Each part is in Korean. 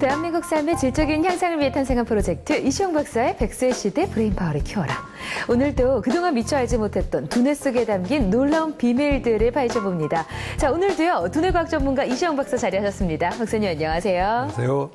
대한민국 삶의 질적인 향상을 위해 탄생한 프로젝트 이시영 박사의 100세 시대 브레인파워를 키워라. 오늘도 그동안 미처 알지 못했던 두뇌 속에 담긴 놀라운 비밀들을 파헤쳐봅니다. 자, 오늘도요 두뇌과학 전문가 이시영 박사 자리하셨습니다. 박사님 안녕하세요. 안녕하세요.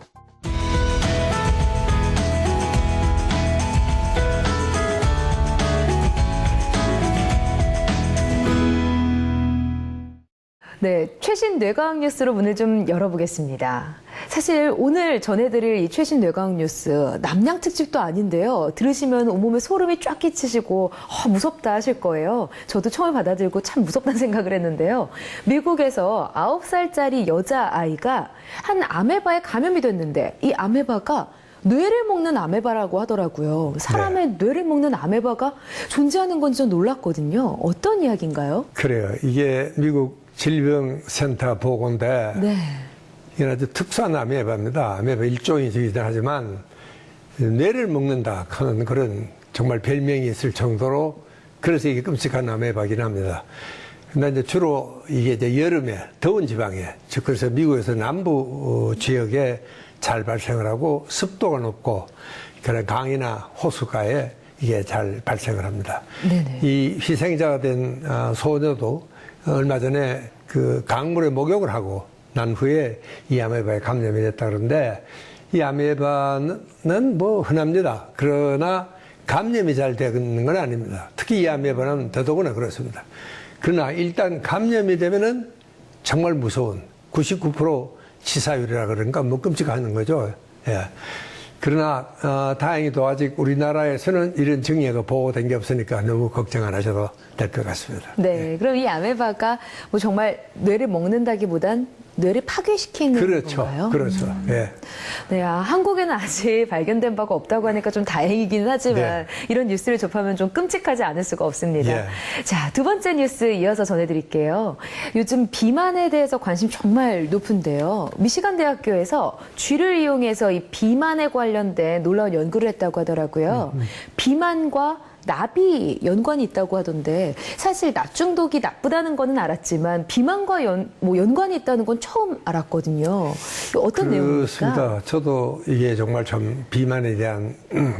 네, 최신 뇌과학 뉴스로 문을 좀 열어보겠습니다. 사실 오늘 전해드릴 이 최신 뇌과학 뉴스 남양 특집도 아닌데요. 들으시면 온몸에 소름이 쫙 끼치시고 무섭다 하실 거예요. 저도 처음에 받아들고 참 무섭다는 생각을 했는데요. 미국에서 9살짜리 여자아이가 한 아메바에 감염이 됐는데 이 아메바가 뇌를 먹는 아메바라고 하더라고요. 사람의 뇌를 먹는 아메바가 존재하는 건 좀 놀랐거든요. 어떤 이야기인가요? 그래요. 이게 미국 질병센터 보고인데 이건 아주 특수한 아메바입니다. 아메바 일종이긴 하지만 뇌를 먹는다 하는 그런 정말 별명이 있을 정도로 그래서 이게 끔찍한 아메바긴 합니다. 근데 이제 주로 이게 이제 여름에 더운 지방에 즉 그래서 미국에서 남부 지역에 잘 발생을 하고 습도가 높고 그런 강이나 호수가에 이게 잘 발생을 합니다. 네네. 이 희생자가 된 소녀도 얼마 전에 그 강물에 목욕을 하고 난 후에 이 아메바에 감염이 됐다 그러는데 이 아메바는 뭐 흔합니다. 그러나 감염이 잘 되는 건 아닙니다. 특히 이 아메바는 더더구나 그렇습니다. 그러나 일단 감염이 되면은 정말 무서운 99% 치사율이라 그러니까 뭐 끔찍한 거죠. 예. 그러나 다행히도 아직 우리나라에서는 이런 증여가 보고된 게 없으니까 너무 걱정 안 하셔도 될 것 같습니다. 네, 그럼 이 아메바가 뭐 정말 뇌를 먹는다기보단 뇌를 파괴시키는 건가요? 그렇죠. 예. 네, 한국에는 아직 발견된 바가 없다고 하니까 좀 다행이긴 하지만 이런 뉴스를 접하면 좀 끔찍하지 않을 수가 없습니다. 예. 자, 두 번째 뉴스 이어서 전해드릴게요. 요즘 비만에 대해서 관심 정말 높은데요. 미시간 대학교에서 쥐를 이용해서 이 비만에 관련된 놀라운 연구를 했다고 하더라고요. 비만과 납이 연관이 있다고 하던데 사실 납 중독이 나쁘다는 거는 알았지만 비만과 연관이 있다는 건 처음 알았거든요. 어떤 내용입니까? 그렇습니다. 저도 이게 정말 참 비만에 대한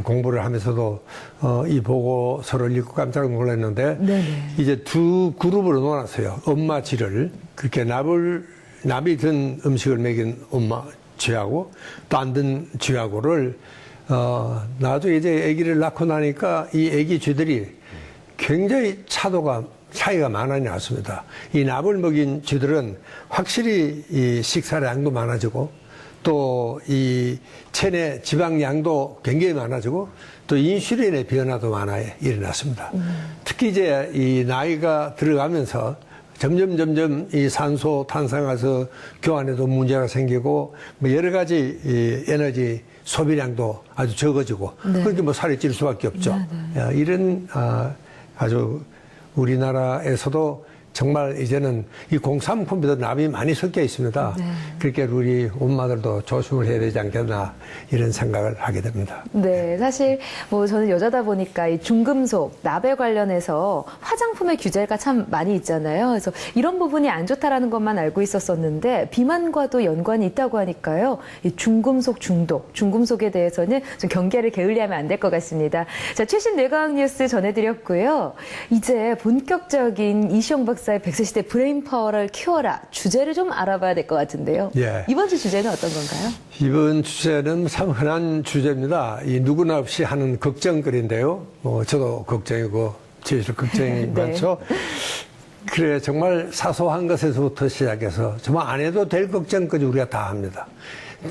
공부를 하면서도 이 보고서를 읽고 깜짝 놀랐는데 이제 두 그룹으로 나눴어요. 엄마 쥐를 그렇게 납이 든 음식을 먹인 엄마 쥐하고 또 안 든 쥐하고를 나중에 이제 아기를 낳고 나니까 이 아기 쥐들이 굉장히 차이가 많이 났습니다. 이 납을 먹인 쥐들은 확실히 이 식사의 양도 많아지고 또 이 체내 지방량도 굉장히 많아지고 또 인슐린의 변화도 많이 일어났습니다. 특히 이제 이 나이가 들어가면서 점점 이 산소 탄산가스 교환에도 문제가 생기고 뭐 여러 가지 이 에너지 소비량도 아주 적어지고 그렇게 뭐 살이 찔 수밖에 없죠. 이런 아주 우리나라에서도 정말 이제는 이 공산품에도 납이 많이 섞여 있습니다. 그렇게 우리 엄마들도 조심을 해야 되지 않겠나 이런 생각을 하게 됩니다. 네, 사실 뭐 저는 여자다 보니까 이 중금속, 납에 관련해서 화장품의 규제가 참 많이 있잖아요. 그래서 이런 부분이 안 좋다라는 것만 알고 있었었는데 비만과도 연관이 있다고 하니까요. 이 중금속 중독, 중금속에 대해서는 좀 경계를 게을리하면 안 될 것 같습니다. 자, 최신 뇌과학 뉴스 전해드렸고요. 이제 본격적인 이시영 박사의 100세 시대 브레인파워를 키워라 주제를 좀 알아봐야 될 것 같은데요. 이번 주 주제는 어떤 건가요? 이번 주제는 참 흔한 주제입니다. 이 누구나 없이 하는 걱정거리인데요. 저도 걱정이고 제일 걱정이 많죠. 그래 정말 사소한 것에서부터 시작해서 정말 안 해도 될 걱정까지 우리가 다 합니다.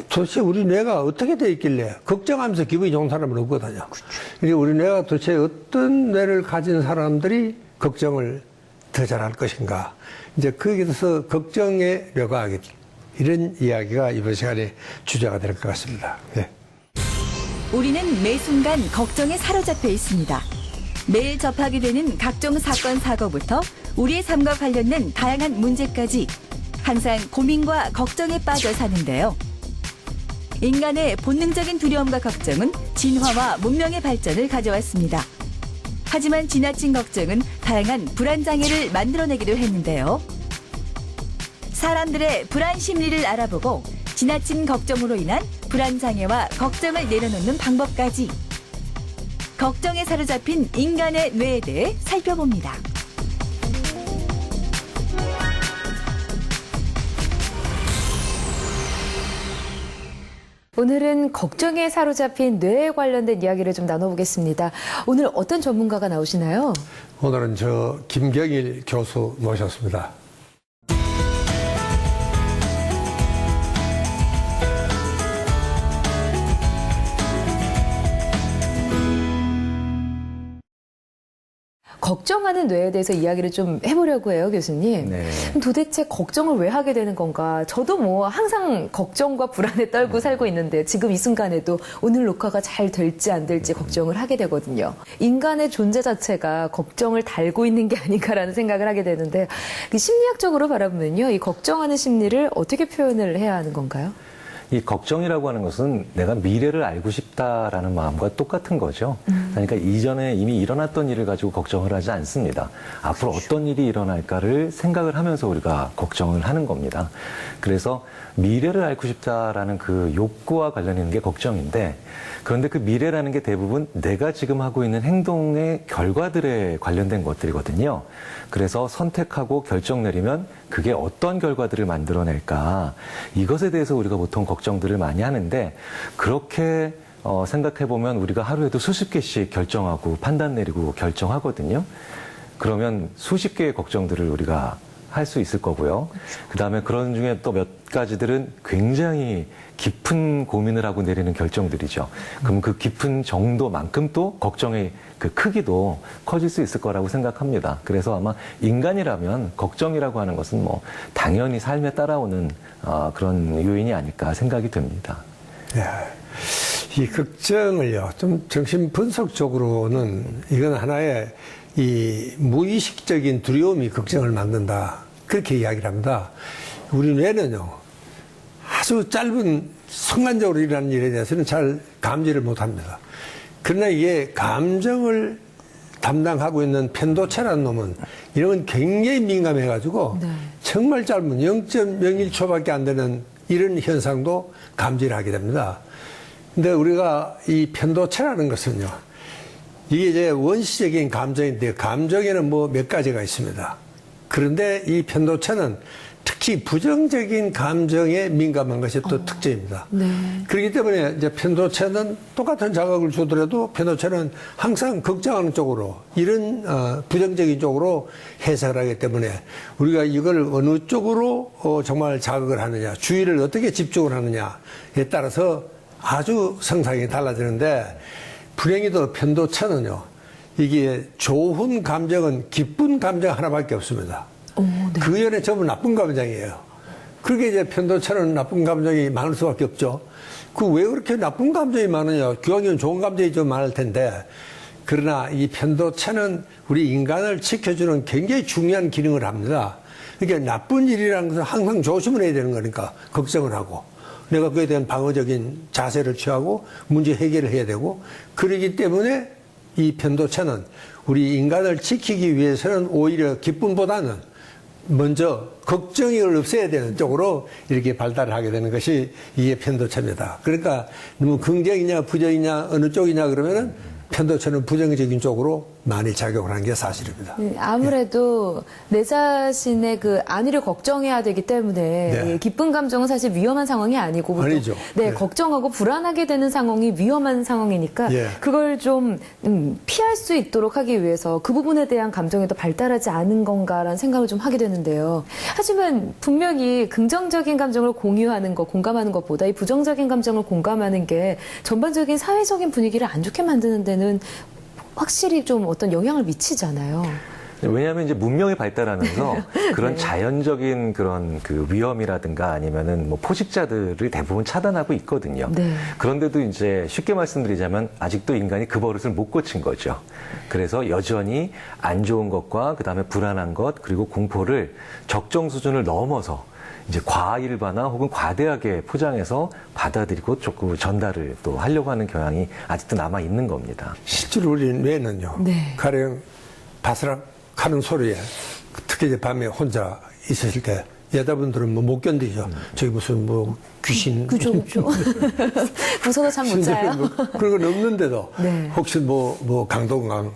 도대체 우리 뇌가 어떻게 돼 있길래 걱정하면서 기분이 좋은 사람은 없거든요. 우리 뇌가 도대체 어떤 뇌를 가진 사람들이 걱정을 더 잘할 것인가. 이제 거기에 대해서 걱정의 묘과학 이런 이야기가 이번 시간에 주제가 될 것 같습니다. 우리는 매 순간 걱정에 사로잡혀 있습니다. 매일 접하게 되는 각종 사건 사고부터 우리의 삶과 관련된 다양한 문제까지 항상 고민과 걱정에 빠져 사는데요. 인간의 본능적인 두려움과 걱정은 진화와 문명의 발전을 가져왔습니다. 하지만 지나친 걱정은 다양한 불안장애를 만들어내기도 했는데요. 사람들의 불안 심리를 알아보고 지나친 걱정으로 인한 불안장애와 걱정을 내려놓는 방법까지 걱정에 사로잡힌 인간의 뇌에 대해 살펴봅니다. 오늘은 걱정에 사로잡힌 뇌에 관련된 이야기를 좀 나눠보겠습니다. 오늘 어떤 전문가가 나오시나요? 오늘은 저 김경일 교수 모셨습니다. 걱정하는 뇌에 대해서 이야기를 좀 해보려고 해요, 교수님. 네. 그럼 도대체 걱정을 왜 하게 되는 건가? 저도 뭐 항상 걱정과 불안에 떨고 살고 있는데 지금 이 순간에도 오늘 녹화가 잘 될지 안 될지 걱정을 하게 되거든요. 인간의 존재 자체가 걱정을 달고 있는 게 아닌가라는 생각을 하게 되는데 심리학적으로 바라보면요, 이 걱정하는 심리를 어떻게 표현을 해야 하는 건가요? 이 걱정이라고 하는 것은 내가 미래를 알고 싶다라는 마음과 똑같은 거죠. 그러니까 이전에 이미 일어났던 일을 가지고 걱정을 하지 않습니다. 앞으로 어떤 일이 일어날까를 생각을 하면서 우리가 걱정을 하는 겁니다. 그래서 미래를 알고 싶다라는 그 욕구와 관련 있는 게 걱정인데, 그런데 그 미래라는 게 대부분 내가 지금 하고 있는 행동의 결과들에 관련된 것들이거든요. 그래서 선택하고 결정 내리면 그게 어떤 결과들을 만들어낼까, 이것에 대해서 우리가 보통 걱정들을 많이 하는데, 그렇게 생각해보면 우리가 하루에도 수십 개씩 결정하고 판단 내리고 결정하거든요. 그러면 수십 개의 걱정들을 우리가 할 수 있을 거고요. 그 다음에 그런 중에 또 몇 가지들은 굉장히 깊은 고민을 하고 내리는 결정들이죠. 그럼 그 깊은 정도만큼 또 걱정의 그 크기도 커질 수 있을 거라고 생각합니다. 그래서 아마 인간이라면 걱정이라고 하는 것은 뭐 당연히 삶에 따라오는 그런 요인이 아닐까 생각이 듭니다. 이 걱정을요, 좀 정신 분석적으로는 이건 하나의 이 무의식적인 두려움이 걱정을 만든다, 그렇게 이야기를 합니다. 우리 뇌는요, 아주 짧은 순간적으로 일어나는 일에 대해서는 잘 감지를 못합니다. 그러나 이게 감정을 담당하고 있는 편도체라는 놈은 이런 건 굉장히 민감해가지고 정말 짧은 0.01초밖에 안 되는 이런 현상도 감지를 하게 됩니다. 근데 우리가 이 편도체라는 것은요, 이게 이제 원시적인 감정인데, 감정에는 뭐 몇 가지가 있습니다. 그런데 이 편도체는 특히 부정적인 감정에 민감한 것이 또 특징입니다. 그렇기 때문에 이제 편도체는 똑같은 자극을 주더라도 편도체는 항상 걱정하는 쪽으로, 이런 부정적인 쪽으로 해석을 하기 때문에 우리가 이걸 어느 쪽으로 정말 자극을 하느냐, 주의를 어떻게 집중을 하느냐에 따라서 아주 성상이 달라지는데, 불행히도 편도체는요, 이게 좋은 감정은 기쁜 감정 하나밖에 없습니다. 그 외에는 전부 나쁜 감정이에요. 그렇게 이제 편도체는 나쁜 감정이 많을 수밖에 없죠. 그 왜 그렇게 나쁜 감정이 많으냐? 기왕이면 좋은 감정이 좀 많을 텐데, 그러나 이 편도체는 우리 인간을 지켜주는 굉장히 중요한 기능을 합니다. 그러니까 나쁜 일이라는 것은 항상 조심을 해야 되는 거니까 걱정을 하고, 내가 그에 대한 방어적인 자세를 취하고 문제 해결을 해야 되고, 그러기 때문에 이 편도체는 우리 인간을 지키기 위해서는 오히려 기쁨보다는 먼저 걱정을 없애야 되는 쪽으로 이렇게 발달을 하게 되는 것이 이게 편도체입니다. 그러니까 너무 긍정이냐 부정이냐 어느 쪽이냐 그러면은 편도체는 부정적인 쪽으로 많이 작용을 하는 게 사실입니다. 아무래도 내 자신의 그 안위를 걱정해야 되기 때문에 기쁜 감정은 사실 위험한 상황이 아니고, 아니죠. 걱정하고 불안하게 되는 상황이 위험한 상황이니까 그걸 좀 피할 수 있도록 하기 위해서 그 부분에 대한 감정이 더 발달하지 않은 건가라는 생각을 좀 하게 되는데요. 하지만 분명히 긍정적인 감정을 공유하는 것, 공감하는 것보다 이 부정적인 감정을 공감하는 게 전반적인 사회적인 분위기를 안 좋게 만드는 데는 확실히 좀 어떤 영향을 미치잖아요. 왜냐하면 이제 문명이 발달하면서 그런 자연적인 그런 그 위험이라든가 아니면은 뭐 포식자들을 대부분 차단하고 있거든요. 그런데도 이제 쉽게 말씀드리자면 아직도 인간이 그 버릇을 못 고친 거죠. 그래서 여전히 안 좋은 것과 그다음에 불안한 것 그리고 공포를 적정 수준을 넘어서 이제 과일반화 혹은 과대하게 포장해서 받아들이고 조금 전달을 또 하려고 하는 경향이 아직도 남아 있는 겁니다. 실제로 우리 뇌는요, 가령 바스락하는 소리에, 특히 이제 밤에 혼자 있으실 때 여자분들은 뭐 못 견디죠. 저기 무슨 뭐 귀신. 그죠. 무서워 잠 못 자요. 뭐 그런 건 없는데도 네. 혹시 뭐 강동강,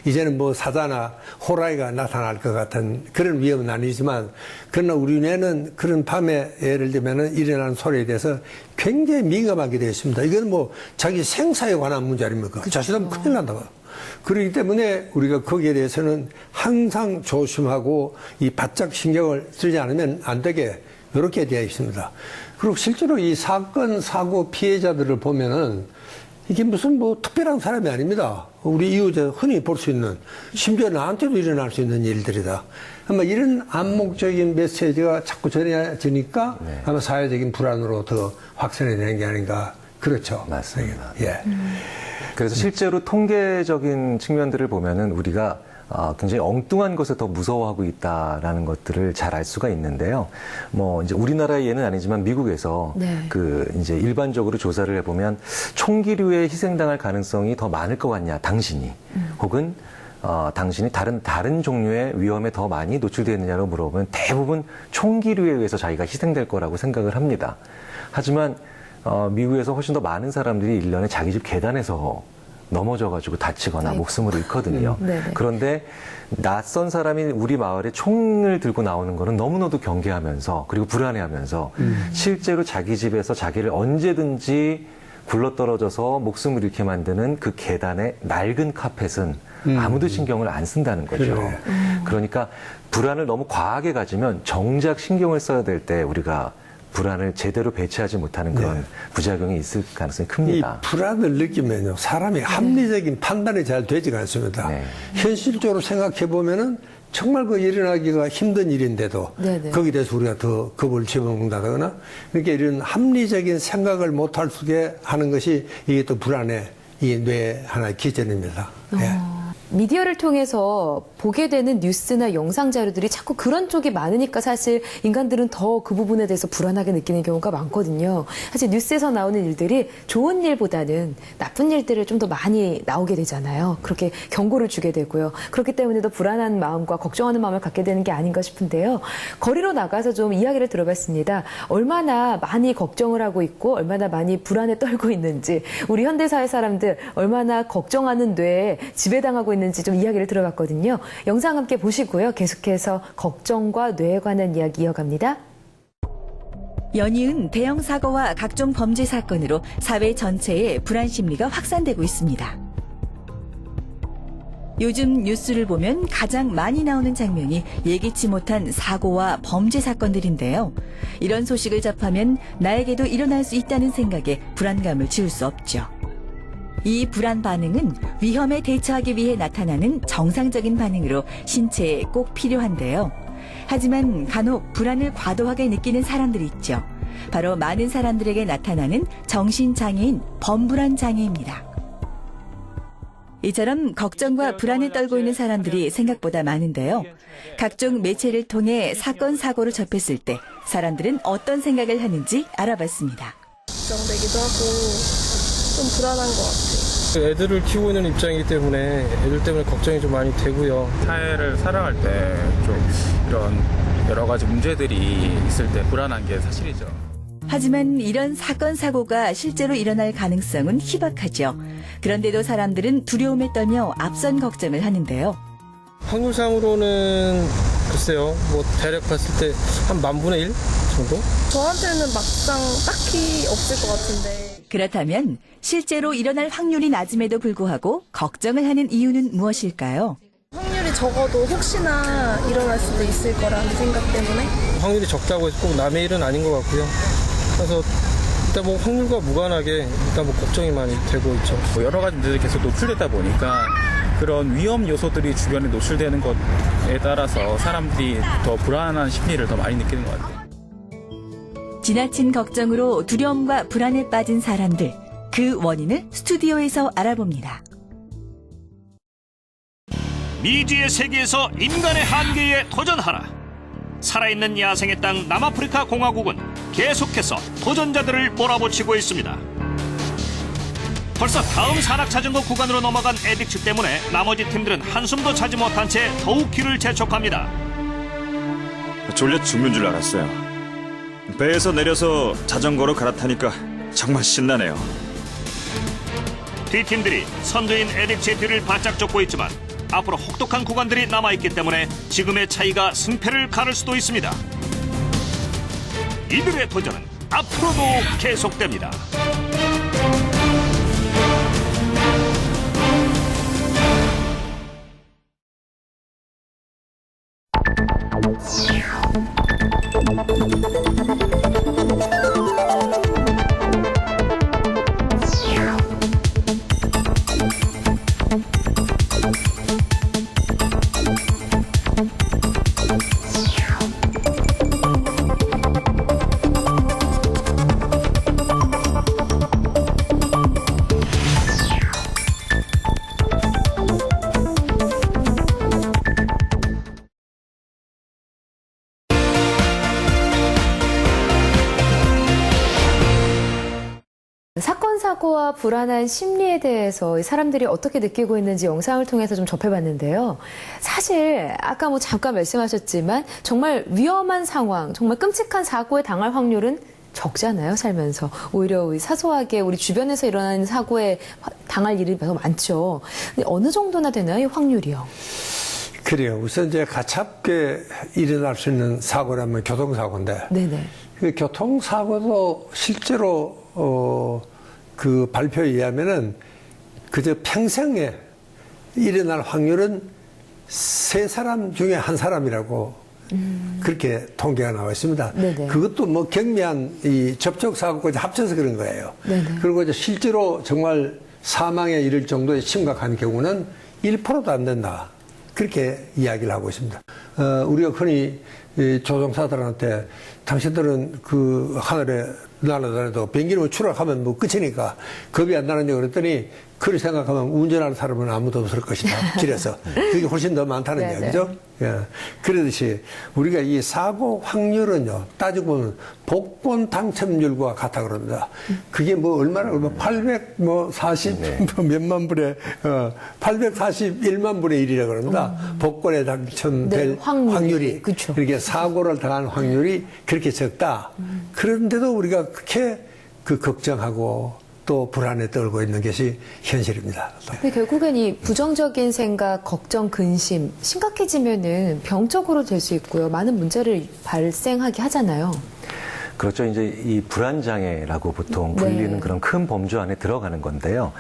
이제는 뭐 사자나 호랑이가 나타날 것 같은 그런 위험은 아니지만 그러나 우리 뇌는 그런 밤에 예를 들면은 일어나는 소리에 대해서 굉장히 민감하게 되어 있습니다. 이건 뭐 자기 생사에 관한 문제 아닙니까? 자칫하면 큰일 난다고. 그렇기 때문에 우리가 거기에 대해서는 항상 조심하고 이 바짝 신경을 쓰지 않으면 안 되게 이렇게 되어 있습니다. 그리고 실제로 이 사건, 사고 피해자들을 보면은 이게 무슨 뭐 특별한 사람이 아닙니다. 우리 이웃에 흔히 볼 수 있는, 심지어 나한테도 일어날 수 있는 일들이다. 아마 이런 암묵적인 메시지가 자꾸 전해지니까 아마 사회적인 불안으로 더 확산이 되는 게 아닌가. 그렇죠. 맞습니다. 예. 그래서 실제로 통계적인 측면들을 보면은 우리가 굉장히 엉뚱한 것을 더 무서워하고 있다라는 것들을 잘 알 수가 있는데요. 뭐 이제 우리나라의 예는 아니지만 미국에서 그 이제 일반적으로 조사를 해보면 총기류에 희생당할 가능성이 더 많을 것 같냐, 당신이 혹은 당신이 다른 종류의 위험에 더 많이 노출되느냐로 물어보면 대부분 총기류에 의해서 자기가 희생될 거라고 생각을 합니다. 하지만 미국에서 훨씬 더 많은 사람들이 1년에 자기 집 계단에서 넘어져가지고 다치거나 목숨을 잃거든요. 그런데 낯선 사람이 우리 마을에 총을 들고 나오는 거는 너무나도 경계하면서 그리고 불안해하면서 실제로 자기 집에서 자기를 언제든지 굴러떨어져서 목숨을 잃게 만드는 그 계단의 낡은 카펫은 아무도 신경을 안 쓴다는 거죠. 그러니까 불안을 너무 과하게 가지면 정작 신경을 써야 될 때 우리가 불안을 제대로 배치하지 못하는 그런 부작용이 있을 가능성이 큽니다. 이 불안을 느끼면요, 사람이 합리적인 판단이 잘 되지가 않습니다. 현실적으로 생각해 보면은 정말 그 일어나기가 힘든 일인데도 거기에 대해서 우리가 더 겁을 집어먹는다거나 그러니까 이런 합리적인 생각을 못할 수게 하는 것이 이게 또 불안의 이 뇌 하나의 기전입니다. 미디어를 통해서 보게 되는 뉴스나 영상 자료들이 자꾸 그런 쪽이 많으니까 사실 인간들은 더 그 부분에 대해서 불안하게 느끼는 경우가 많거든요. 사실 뉴스에서 나오는 일들이 좋은 일보다는 나쁜 일들을 좀 더 많이 나오게 되잖아요. 그렇게 경고를 주게 되고요. 그렇기 때문에 더 불안한 마음과 걱정하는 마음을 갖게 되는 게 아닌가 싶은데요. 거리로 나가서 좀 이야기를 들어봤습니다. 얼마나 많이 걱정을 하고 있고 얼마나 많이 불안에 떨고 있는지, 우리 현대사회 사람들 얼마나 걱정하는 뇌에 지배당하고 있는지 좀 이야기를 들어봤거든요. 영상 함께 보시고요. 계속해서 걱정과 뇌에 관한 이야기 이어갑니다. 연이은 대형 사고와 각종 범죄 사건으로 사회 전체에 불안 심리가 확산되고 있습니다. 요즘 뉴스를 보면 가장 많이 나오는 장면이 예기치 못한 사고와 범죄 사건들인데요. 이런 소식을 접하면 나에게도 일어날 수 있다는 생각에 불안감을 지울 수 없죠. 이 불안 반응은 위험에 대처하기 위해 나타나는 정상적인 반응으로 신체에 꼭 필요한데요. 하지만 간혹 불안을 과도하게 느끼는 사람들이 있죠. 바로 많은 사람들에게 나타나는 정신장애인 범불안 장애입니다. 이처럼 걱정과 불안에 떨고 있는 사람들이 생각보다 많은데요. 각종 매체를 통해 사건, 사고를 접했을 때 사람들은 어떤 생각을 하는지 알아봤습니다. 걱정되기도 하고 좀 불안한 것 같아요. 애들을 키우고 있는 입장이기 때문에 애들 때문에 걱정이 좀 많이 되고요. 사회를 살아갈 때 좀 이런 여러 가지 문제들이 있을 때 불안한 게 사실이죠. 하지만 이런 사건, 사고가 실제로 일어날 가능성은 희박하죠. 그런데도 사람들은 두려움에 떨며 앞선 걱정을 하는데요. 확률상으로는 글쎄요, 뭐 대략 봤을 때 한 10,000분의 1 정도? 저한테는 막상 딱히 없을 것 같은데. 그렇다면 실제로 일어날 확률이 낮음에도 불구하고 걱정을 하는 이유는 무엇일까요? 확률이 적어도 혹시나 일어날 수도 있을 거라는 생각 때문에. 확률이 적다고 해서 꼭 남의 일은 아닌 것 같고요. 그래서 일단 뭐 확률과 무관하게 일단 뭐 걱정이 많이 되고 있죠. 뭐 여러 가지 문제들이 계속 노출되다 보니까 그런 위험 요소들이 주변에 노출되는 것에 따라서 사람들이 더 불안한 심리를 더 많이 느끼는 것 같아요. 지나친 걱정으로 두려움과 불안에 빠진 사람들, 그 원인을 스튜디오에서 알아봅니다. 미지의 세계에서 인간의 한계에 도전하라. 살아있는 야생의 땅 남아프리카 공화국은 계속해서 도전자들을 몰아붙이고 있습니다. 벌써 다음 산악자전거 구간으로 넘어간 에딕츠 때문에 나머지 팀들은 한숨도 자지 못한 채 더욱 길을 재촉합니다. 졸려 죽는 줄 알았어요. 배에서 내려서 자전거로 갈아타니까 정말 신나네요. D팀들이 선두인 에릭제 뒤를 바짝 쫓고 있지만 앞으로 혹독한 구간들이 남아있기 때문에 지금의 차이가 승패를 가를 수도 있습니다. 이들의 도전은 앞으로도 계속됩니다. 사건, 사고와 불안한 심리에 대해서 사람들이 어떻게 느끼고 있는지 영상을 통해서 좀 접해봤는데요. 사실 아까 뭐 잠깐 말씀하셨지만 정말 위험한 상황, 정말 끔찍한 사고에 당할 확률은 적잖아요, 살면서. 오히려 우리 사소하게 우리 주변에서 일어나는 사고에 당할 일이 더 많죠. 근데 어느 정도나 되나요, 이 확률이요? 그래요. 우선 이제 가깝게 일어날 수 있는 사고라면 교통사고인데, 네네. 그 교통사고도 실제로 그 발표에 의하면은 그저 평생에 일어날 확률은 3사람 중에 1사람이라고 그렇게 통계가 나와 있습니다. 네네. 그것도 뭐 경미한 이 접촉사고까지 합쳐서 그런 거예요. 네네. 그리고 이제 실제로 정말 사망에 이를 정도의 심각한 경우는 1%도 안 된다. 그렇게 이야기를 하고 있습니다. 우리가 흔히 이 조종사들한테 당신들은 그 하늘에 날아다녀도 비행기는 추락하면 뭐 끝이니까 겁이 안 나느냐 그랬더니 그렇게 생각하면 운전하는 사람은 아무도 없을 것이다. 길에서. 그게 훨씬 더 많다는 이야기죠. 예. 그러듯이 우리가 이 사고 확률은요, 따지고 보면 복권 당첨률과 같다 그럽니다. 그게 뭐 얼마나, 840 몇만 분의, 841만 분의 1이라 그럽니다. 복권에 당첨될 네, 확률이. 그쵸. 이렇게 사고를 당할 확률이 그렇게 적다. 그런데도 우리가 그렇게 그 걱정하고 또 불안에 떨고 있는 것이 현실입니다. 근데 결국엔 이 부정적인 생각, 걱정, 근심 심각해지면은 병적으로 될 수 있고요. 많은 문제를 발생하게 하잖아요. 그렇죠. 이제 이 불안장애라고 보통 불리는 네. 그런 큰 범주 안에 들어가는 건데요.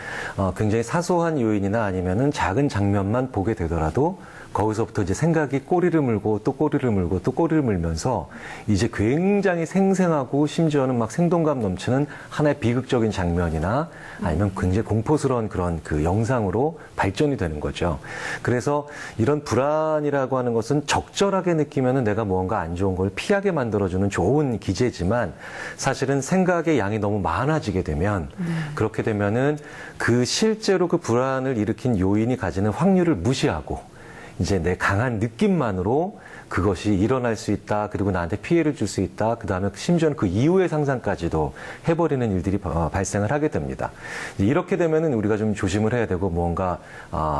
굉장히 사소한 요인이나 아니면은 작은 장면만 보게 되더라도 거기서부터 이제 생각이 꼬리를 물고 또 꼬리를 물고 또 꼬리를 물면서 이제 굉장히 생생하고 심지어는 막 생동감 넘치는 하나의 비극적인 장면이나 아니면 굉장히 공포스러운 그런 그 영상으로 발전이 되는 거죠. 그래서 이런 불안이라고 하는 것은 적절하게 느끼면은 내가 무언가 안 좋은 걸 피하게 만들어주는 좋은 기제지만 사실은 생각의 양이 너무 많아지게 되면 그렇게 되면은 그 실제로 그 불안을 일으킨 요인이 가지는 확률을 무시하고 이제 내 강한 느낌만으로 그것이 일어날 수 있다. 그리고 나한테 피해를 줄 수 있다. 그 다음에 심지어는 그 이후의 상상까지도 해버리는 일들이 발생을 하게 됩니다. 이렇게 되면은 우리가 좀 조심을 해야 되고 무언가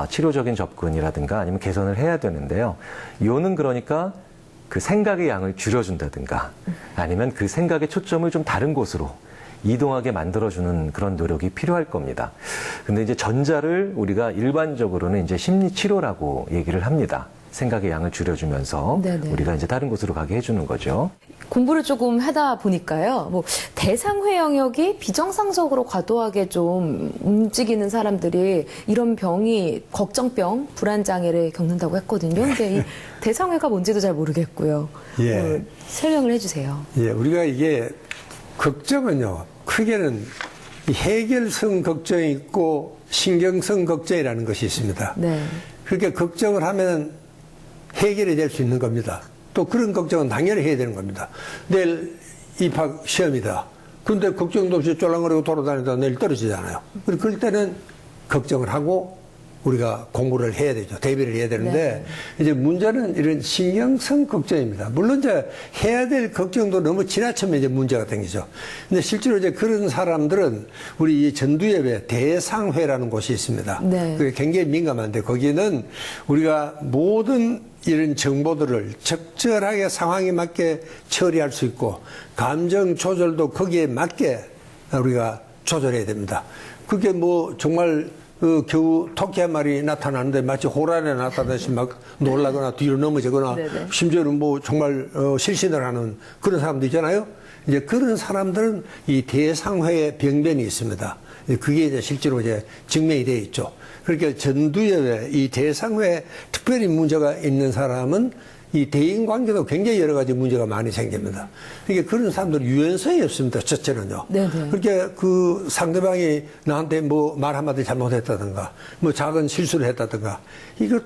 치료적인 접근이라든가 아니면 개선을 해야 되는데요. 요는 그러니까 그 생각의 양을 줄여준다든가 아니면 그 생각의 초점을 좀 다른 곳으로 이동하게 만들어주는 그런 노력이 필요할 겁니다. 근데 이제 전자를 우리가 일반적으로는 이제 심리치료라고 얘기를 합니다. 생각의 양을 줄여주면서 네네. 우리가 이제 다른 곳으로 가게 해주는 거죠. 공부를 조금 하다 보니까요. 뭐 대상회 영역이 비정상적으로 과도하게 좀 움직이는 사람들이 이런 병이 걱정병, 불안장애를 겪는다고 했거든요. 근데 이 대상회가 뭔지도 잘 모르겠고요. 예. 설명을 해주세요. 예, 우리가 이게 걱정은요, 크게는 해결성 걱정이 있고 신경성 걱정이라는 것이 있습니다. 네. 그렇게 걱정을 하면 해결이 될 수 있는 겁니다. 또 그런 걱정은 당연히 해야 되는 겁니다. 내일 입학 시험이다. 근데 걱정도 없이 쫄랑거리고 돌아다니다 내일 떨어지잖아요. 그럴 때는 걱정을 하고 우리가 공부를 해야 되죠. 대비를 해야 되는데 이제 문제는 이런 신경성 걱정입니다. 물론 이제 해야 될 걱정도 너무 지나치면 이제 문제가 생기죠. 근데 실제로 이제 그런 사람들은 우리 이 전두엽에 대상회라는 곳이 있습니다. 그게 굉장히 민감한데 거기는 우리가 모든 이런 정보들을 적절하게 상황에 맞게 처리할 수 있고 감정 조절도 거기에 맞게 우리가 조절해야 됩니다. 그게 뭐 정말 겨우 토끼 한 마리 나타나는데 마치 호란에 나타나듯이 막 놀라거나 뒤로 넘어지거나 심지어는 뭐 정말 실신을 하는 그런 사람도 있잖아요. 이제 그런 사람들은 이 대상회의 병변이 있습니다. 그게 이제 실제로 이제 증명이 되어 있죠. 그러니까 전두엽에 이 대상회에 특별히 문제가 있는 사람은 이 대인 관계도 굉장히 여러 가지 문제가 많이 생깁니다. 그러니까 그런 사람들은 유연성이 없습니다. 첫째는요. 그렇게 그 상대방이 나한테 뭐 말 한마디 잘못했다든가, 뭐 작은 실수를 했다든가, 이걸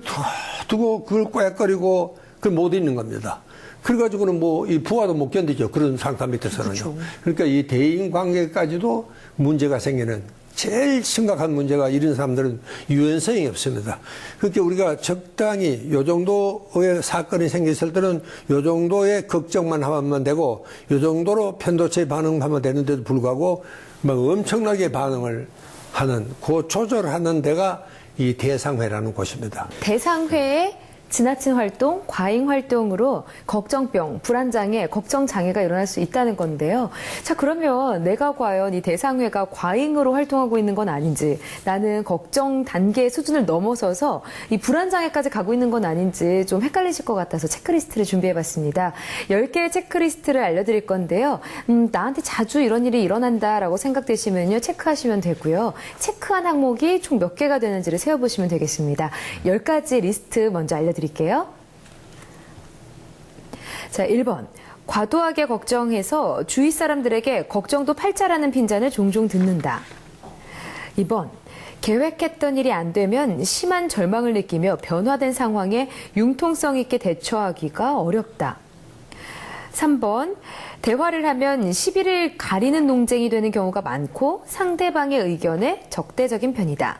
두고 그걸 꾀거리고 그걸 못 잊는 겁니다. 그래가지고는 뭐 이 부하도 못 견디죠. 그런 상사 밑에서는요. 그러니까 이 대인 관계까지도 문제가 생기는 제일 심각한 문제가 이런 사람들은 유연성이 없습니다. 그렇게 우리가 적당히 요 정도의 사건이 생겼을 때는 요 정도의 걱정만 하면 되고 요 정도로 편도체 반응하면 되는데도 불구하고 막 엄청나게 반응을 하는 그 조절하는 데가 이 대상회라는 곳입니다. 대상회의 지나친 활동, 과잉 활동으로 걱정병, 불안장애, 걱정장애가 일어날 수 있다는 건데요. 자, 그러면 내가 과연 이 대상회가 과잉으로 활동하고 있는 건 아닌지, 나는 걱정 단계의 수준을 넘어서서 이 불안장애까지 가고 있는 건 아닌지 좀 헷갈리실 것 같아서 체크리스트를 준비해봤습니다. 10개의 체크리스트를 알려드릴 건데요. 나한테 자주 이런 일이 일어난다라고 생각되시면요, 체크하시면 되고요. 체크한 항목이 총 몇 개가 되는지를 세어보시면 되겠습니다. 10가지 리스트 먼저 알려드릴게요. 자, 1번. 과도하게 걱정해서 주위 사람들에게 걱정도 팔자라는 핀잔을 종종 듣는다. 2번. 계획했던 일이 안 되면 심한 절망을 느끼며 변화된 상황에 융통성 있게 대처하기가 어렵다. 3번. 대화를 하면 시비를 가리는 논쟁이 되는 경우가 많고 상대방의 의견에 적대적인 편이다.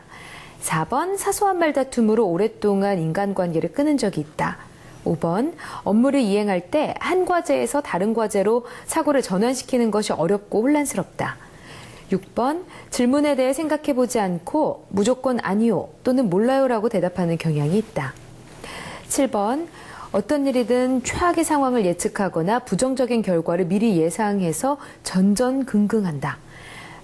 4번. 사소한 말다툼으로 오랫동안 인간관계를 끊은 적이 있다. 5번. 업무를 이행할 때 한 과제에서 다른 과제로 사고를 전환시키는 것이 어렵고 혼란스럽다. 6번. 질문에 대해 생각해보지 않고 무조건 아니요 또는 몰라요라고 대답하는 경향이 있다. 7번. 어떤 일이든 최악의 상황을 예측하거나 부정적인 결과를 미리 예상해서 전전긍긍한다.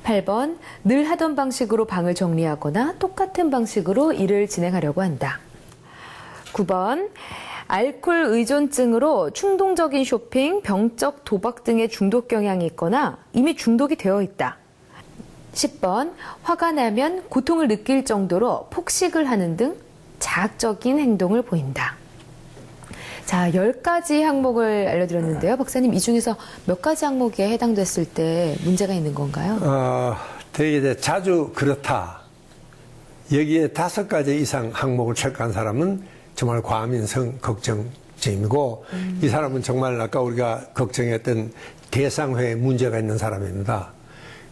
8번. 늘 하던 방식으로 방을 정리하거나 똑같은 방식으로 일을 진행하려고 한다. 9번. 알코올 의존증으로 충동적인 쇼핑, 병적 도박 등의 중독 경향이 있거나 이미 중독이 되어 있다. 10번. 화가 나면 고통을 느낄 정도로 폭식을 하는 등 자학적인 행동을 보인다. 자, 10가지 항목을 알려드렸는데요. 박사님, 이 중에서 몇 가지 항목에 해당됐을 때 문제가 있는 건가요? 되게 이제 자주 그렇다. 여기에 5가지 이상 항목을 체크한 사람은 정말 과민성 걱정증이고 이 사람은 정말 아까 우리가 걱정했던 대상회에 문제가 있는 사람입니다.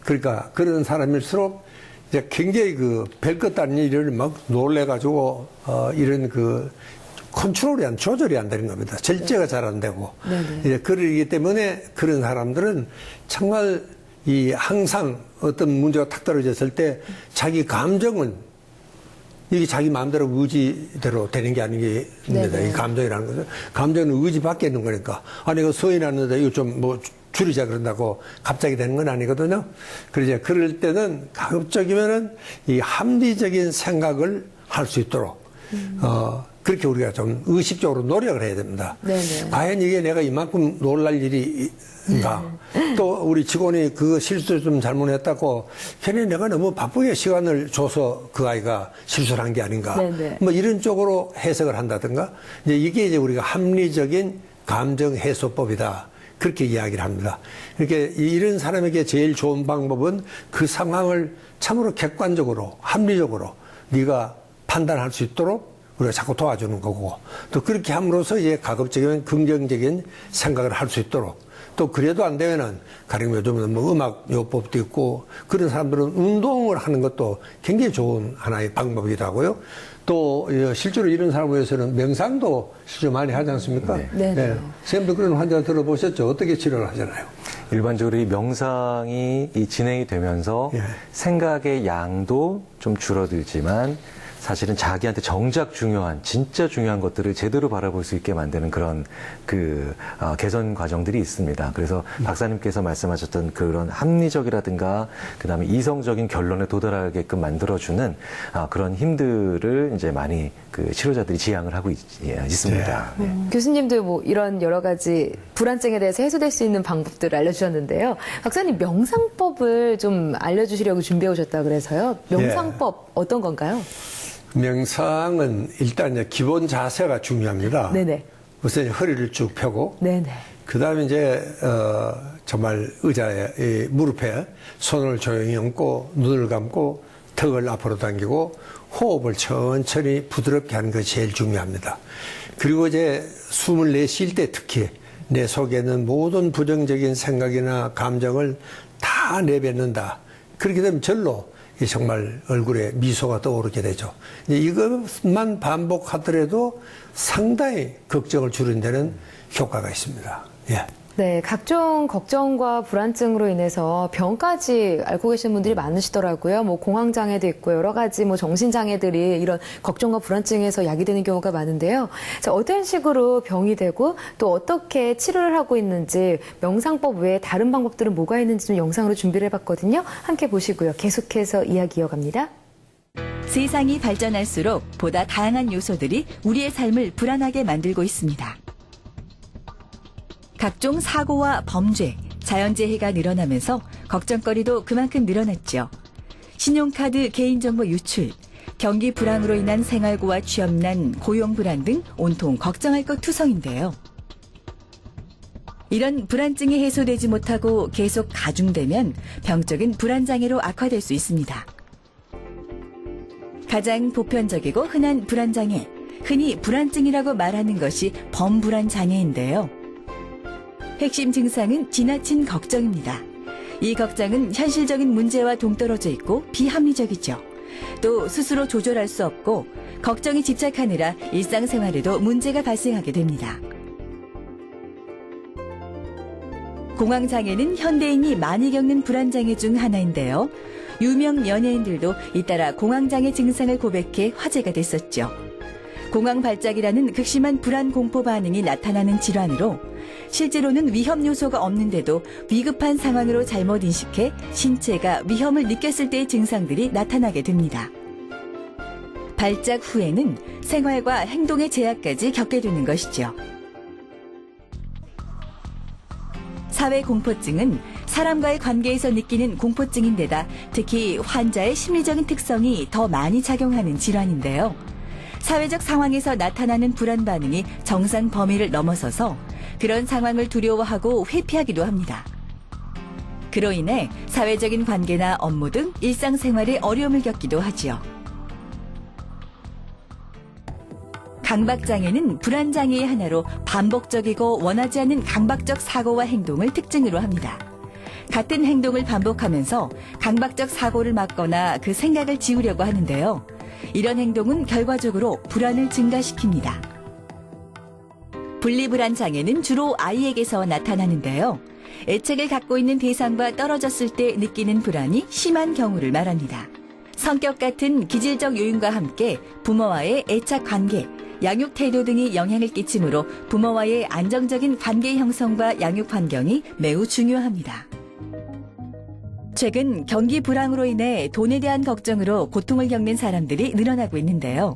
그러니까 그런 사람일수록 이제 굉장히 그 별것 아닌 일을 막 놀래가지고 이런 그 컨트롤이 조절이 안 되는 겁니다. 절제가 잘 안 되고. 이제 그러기 때문에 그런 사람들은 정말 이 항상 어떤 문제가 탁 떨어졌을 때 자기 감정은 이게 자기 마음대로 의지대로 되는 게 아닙니다. 이 감정이라는 것은. 감정은 의지 밖에 있는 거니까. 아니, 이거 서인 왔는데 이거 좀 뭐 줄이자 그런다고 갑자기 되는 건 아니거든요. 그러자 그럴 때는 가급적이면은 이 합리적인 생각을 할 수 있도록, 그렇게 우리가 좀 의식적으로 노력을 해야 됩니다. 과연 이게 내가 이만큼 놀랄 일인가? 또 우리 직원이 그 실수 좀 잘못했다고 괜히 내가 너무 바쁘게 시간을 줘서 그 아이가 실수를 한 게 아닌가? 뭐 이런 쪽으로 해석을 한다든가. 이제 이게 이제 우리가 합리적인 감정 해소법이다. 그렇게 이야기를 합니다. 이렇게 이런 사람에게 제일 좋은 방법은 그 상황을 참으로 객관적으로, 합리적으로 네가 판단할 수 있도록 우리가 자꾸 도와주는 거고, 또 그렇게 함으로써 이제 가급적이면 긍정적인 생각을 할 수 있도록 또 그래도 안 되면은 가령 요즘은 뭐 음악 요법도 있고 그런 사람들은 운동을 하는 것도 굉장히 좋은 하나의 방법이기도 하고요. 또 실제로 이런 사람을 위해서는 명상도 실제로 많이 하지 않습니까? 네. 선생님도 그런 환자 들어보셨죠? 어떻게 치료를 하잖아요. 일반적으로 이 명상이 진행이 되면서 예. 생각의 양도 좀 줄어들지만 사실은 자기한테 정작 중요한, 진짜 중요한 것들을 제대로 바라볼 수 있게 만드는 그런 개선 과정들이 있습니다. 그래서 박사님께서 말씀하셨던 그런 합리적이라든가 그다음에 이성적인 결론에 도달하게끔 만들어주는 그런 힘들을 이제 많이 그 치료자들이 지향을 하고 있습니다. 네. 교수님도 뭐 이런 여러 가지 불안증에 대해서 해소될 수 있는 방법들을 알려주셨는데요. 박사님 명상법을 좀 알려주시려고 준비해 오셨다 그래서요. 명상법 어떤 건가요? 명상은 일단 이제 기본 자세가 중요합니다. 네네. 우선 허리를 쭉 펴고, 네네. 그 다음에 이제, 정말 의자에, 이 무릎에 손을 조용히 얹고, 눈을 감고, 턱을 앞으로 당기고, 호흡을 천천히 부드럽게 하는 것이 제일 중요합니다. 그리고 이제 숨을 내쉴 때 특히 내 속에 있는 모든 부정적인 생각이나 감정을 다 내뱉는다. 그렇게 되면 절로 정말 얼굴에 미소가 떠오르게 되죠. 이것만 반복하더라도 상당히 걱정을 줄이는 데는 효과가 있습니다. 예. 네, 각종 걱정과 불안증으로 인해서 병까지 앓고 계시는 분들이 많으시더라고요. 뭐 공황장애도 있고 여러 가지 뭐 정신장애들이 이런 걱정과 불안증에서 야기되는 경우가 많은데요. 자, 어떤 식으로 병이 되고 또 어떻게 치료를 하고 있는지 명상법 외에 다른 방법들은 뭐가 있는지 좀 영상으로 준비를 해봤거든요. 함께 보시고요. 계속해서 이야기 이어갑니다. 세상이 발전할수록 보다 다양한 요소들이 우리의 삶을 불안하게 만들고 있습니다. 각종 사고와 범죄, 자연재해가 늘어나면서 걱정거리도 그만큼 늘어났죠. 신용카드 개인정보 유출, 경기 불황으로 인한 생활고와 취업난, 고용불안 등 온통 걱정할 것 투성인데요. 이런 불안증이 해소되지 못하고 계속 가중되면 병적인 불안장애로 악화될 수 있습니다. 가장 보편적이고 흔한 불안장애, 흔히 불안증이라고 말하는 것이 범불안장애인데요. 핵심 증상은 지나친 걱정입니다. 이 걱정은 현실적인 문제와 동떨어져 있고 비합리적이죠. 또 스스로 조절할 수 없고 걱정에 집착하느라 일상생활에도 문제가 발생하게 됩니다. 공황장애는 현대인이 많이 겪는 불안장애 중 하나인데요. 유명 연예인들도 잇따라 공황장애 증상을 고백해 화제가 됐었죠. 공황발작이라는 극심한 불안 공포 반응이 나타나는 질환으로 실제로는 위험 요소가 없는데도 위급한 상황으로 잘못 인식해 신체가 위험을 느꼈을 때의 증상들이 나타나게 됩니다. 발작 후에는 생활과 행동의 제약까지 겪게 되는 것이죠. 사회공포증은 사람과의 관계에서 느끼는 공포증인데다 특히 환자의 심리적인 특성이 더 많이 작용하는 질환인데요. 사회적 상황에서 나타나는 불안 반응이 정상 범위를 넘어서서 그런 상황을 두려워하고 회피하기도 합니다. 그로 인해 사회적인 관계나 업무 등 일상생활에 어려움을 겪기도 하지요. 강박장애는 불안장애의 하나로 반복적이고 원하지 않는 강박적 사고와 행동을 특징으로 합니다. 같은 행동을 반복하면서 강박적 사고를 막거나 그 생각을 지우려고 하는데요. 이런 행동은 결과적으로 불안을 증가시킵니다. 분리불안장애는 주로 아이에게서 나타나는데요. 애착을 갖고 있는 대상과 떨어졌을 때 느끼는 불안이 심한 경우를 말합니다. 성격 같은 기질적 요인과 함께 부모와의 애착 관계, 양육 태도 등이 영향을 끼치므로 부모와의 안정적인 관계 형성과 양육 환경이 매우 중요합니다. 최근 경기 불황으로 인해 돈에 대한 걱정으로 고통을 겪는 사람들이 늘어나고 있는데요.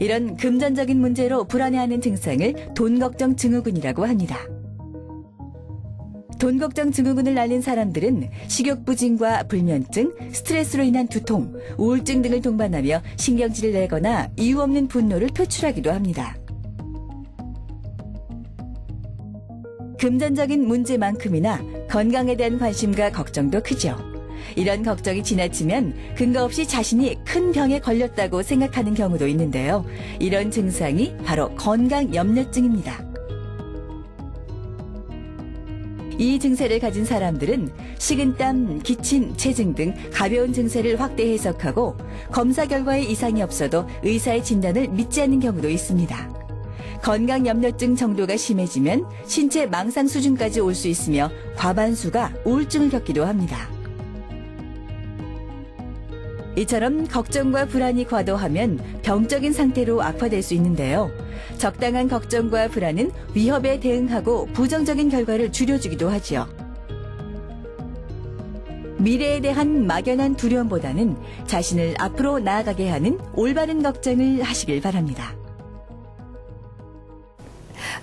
이런 금전적인 문제로 불안해하는 증상을 돈걱정 증후군이라고 합니다. 돈걱정 증후군을 앓는 사람들은 식욕부진과 불면증, 스트레스로 인한 두통, 우울증 등을 동반하며 신경질을 내거나 이유 없는 분노를 표출하기도 합니다. 금전적인 문제만큼이나 건강에 대한 관심과 걱정도 크죠. 이런 걱정이 지나치면 근거 없이 자신이 큰 병에 걸렸다고 생각하는 경우도 있는데요. 이런 증상이 바로 건강염려증입니다. 이 증세를 가진 사람들은 식은땀, 기침, 체증 등 가벼운 증세를 확대 해석하고 검사 결과에 이상이 없어도 의사의 진단을 믿지 않는 경우도 있습니다. 건강염려증 정도가 심해지면 신체 망상 수준까지 올 수 있으며 과반수가 우울증을 겪기도 합니다. 이처럼 걱정과 불안이 과도하면 병적인 상태로 악화될 수 있는데요. 적당한 걱정과 불안은 위협에 대응하고 부정적인 결과를 줄여주기도 하지요. 미래에 대한 막연한 두려움보다는 자신을 앞으로 나아가게 하는 올바른 걱정을 하시길 바랍니다.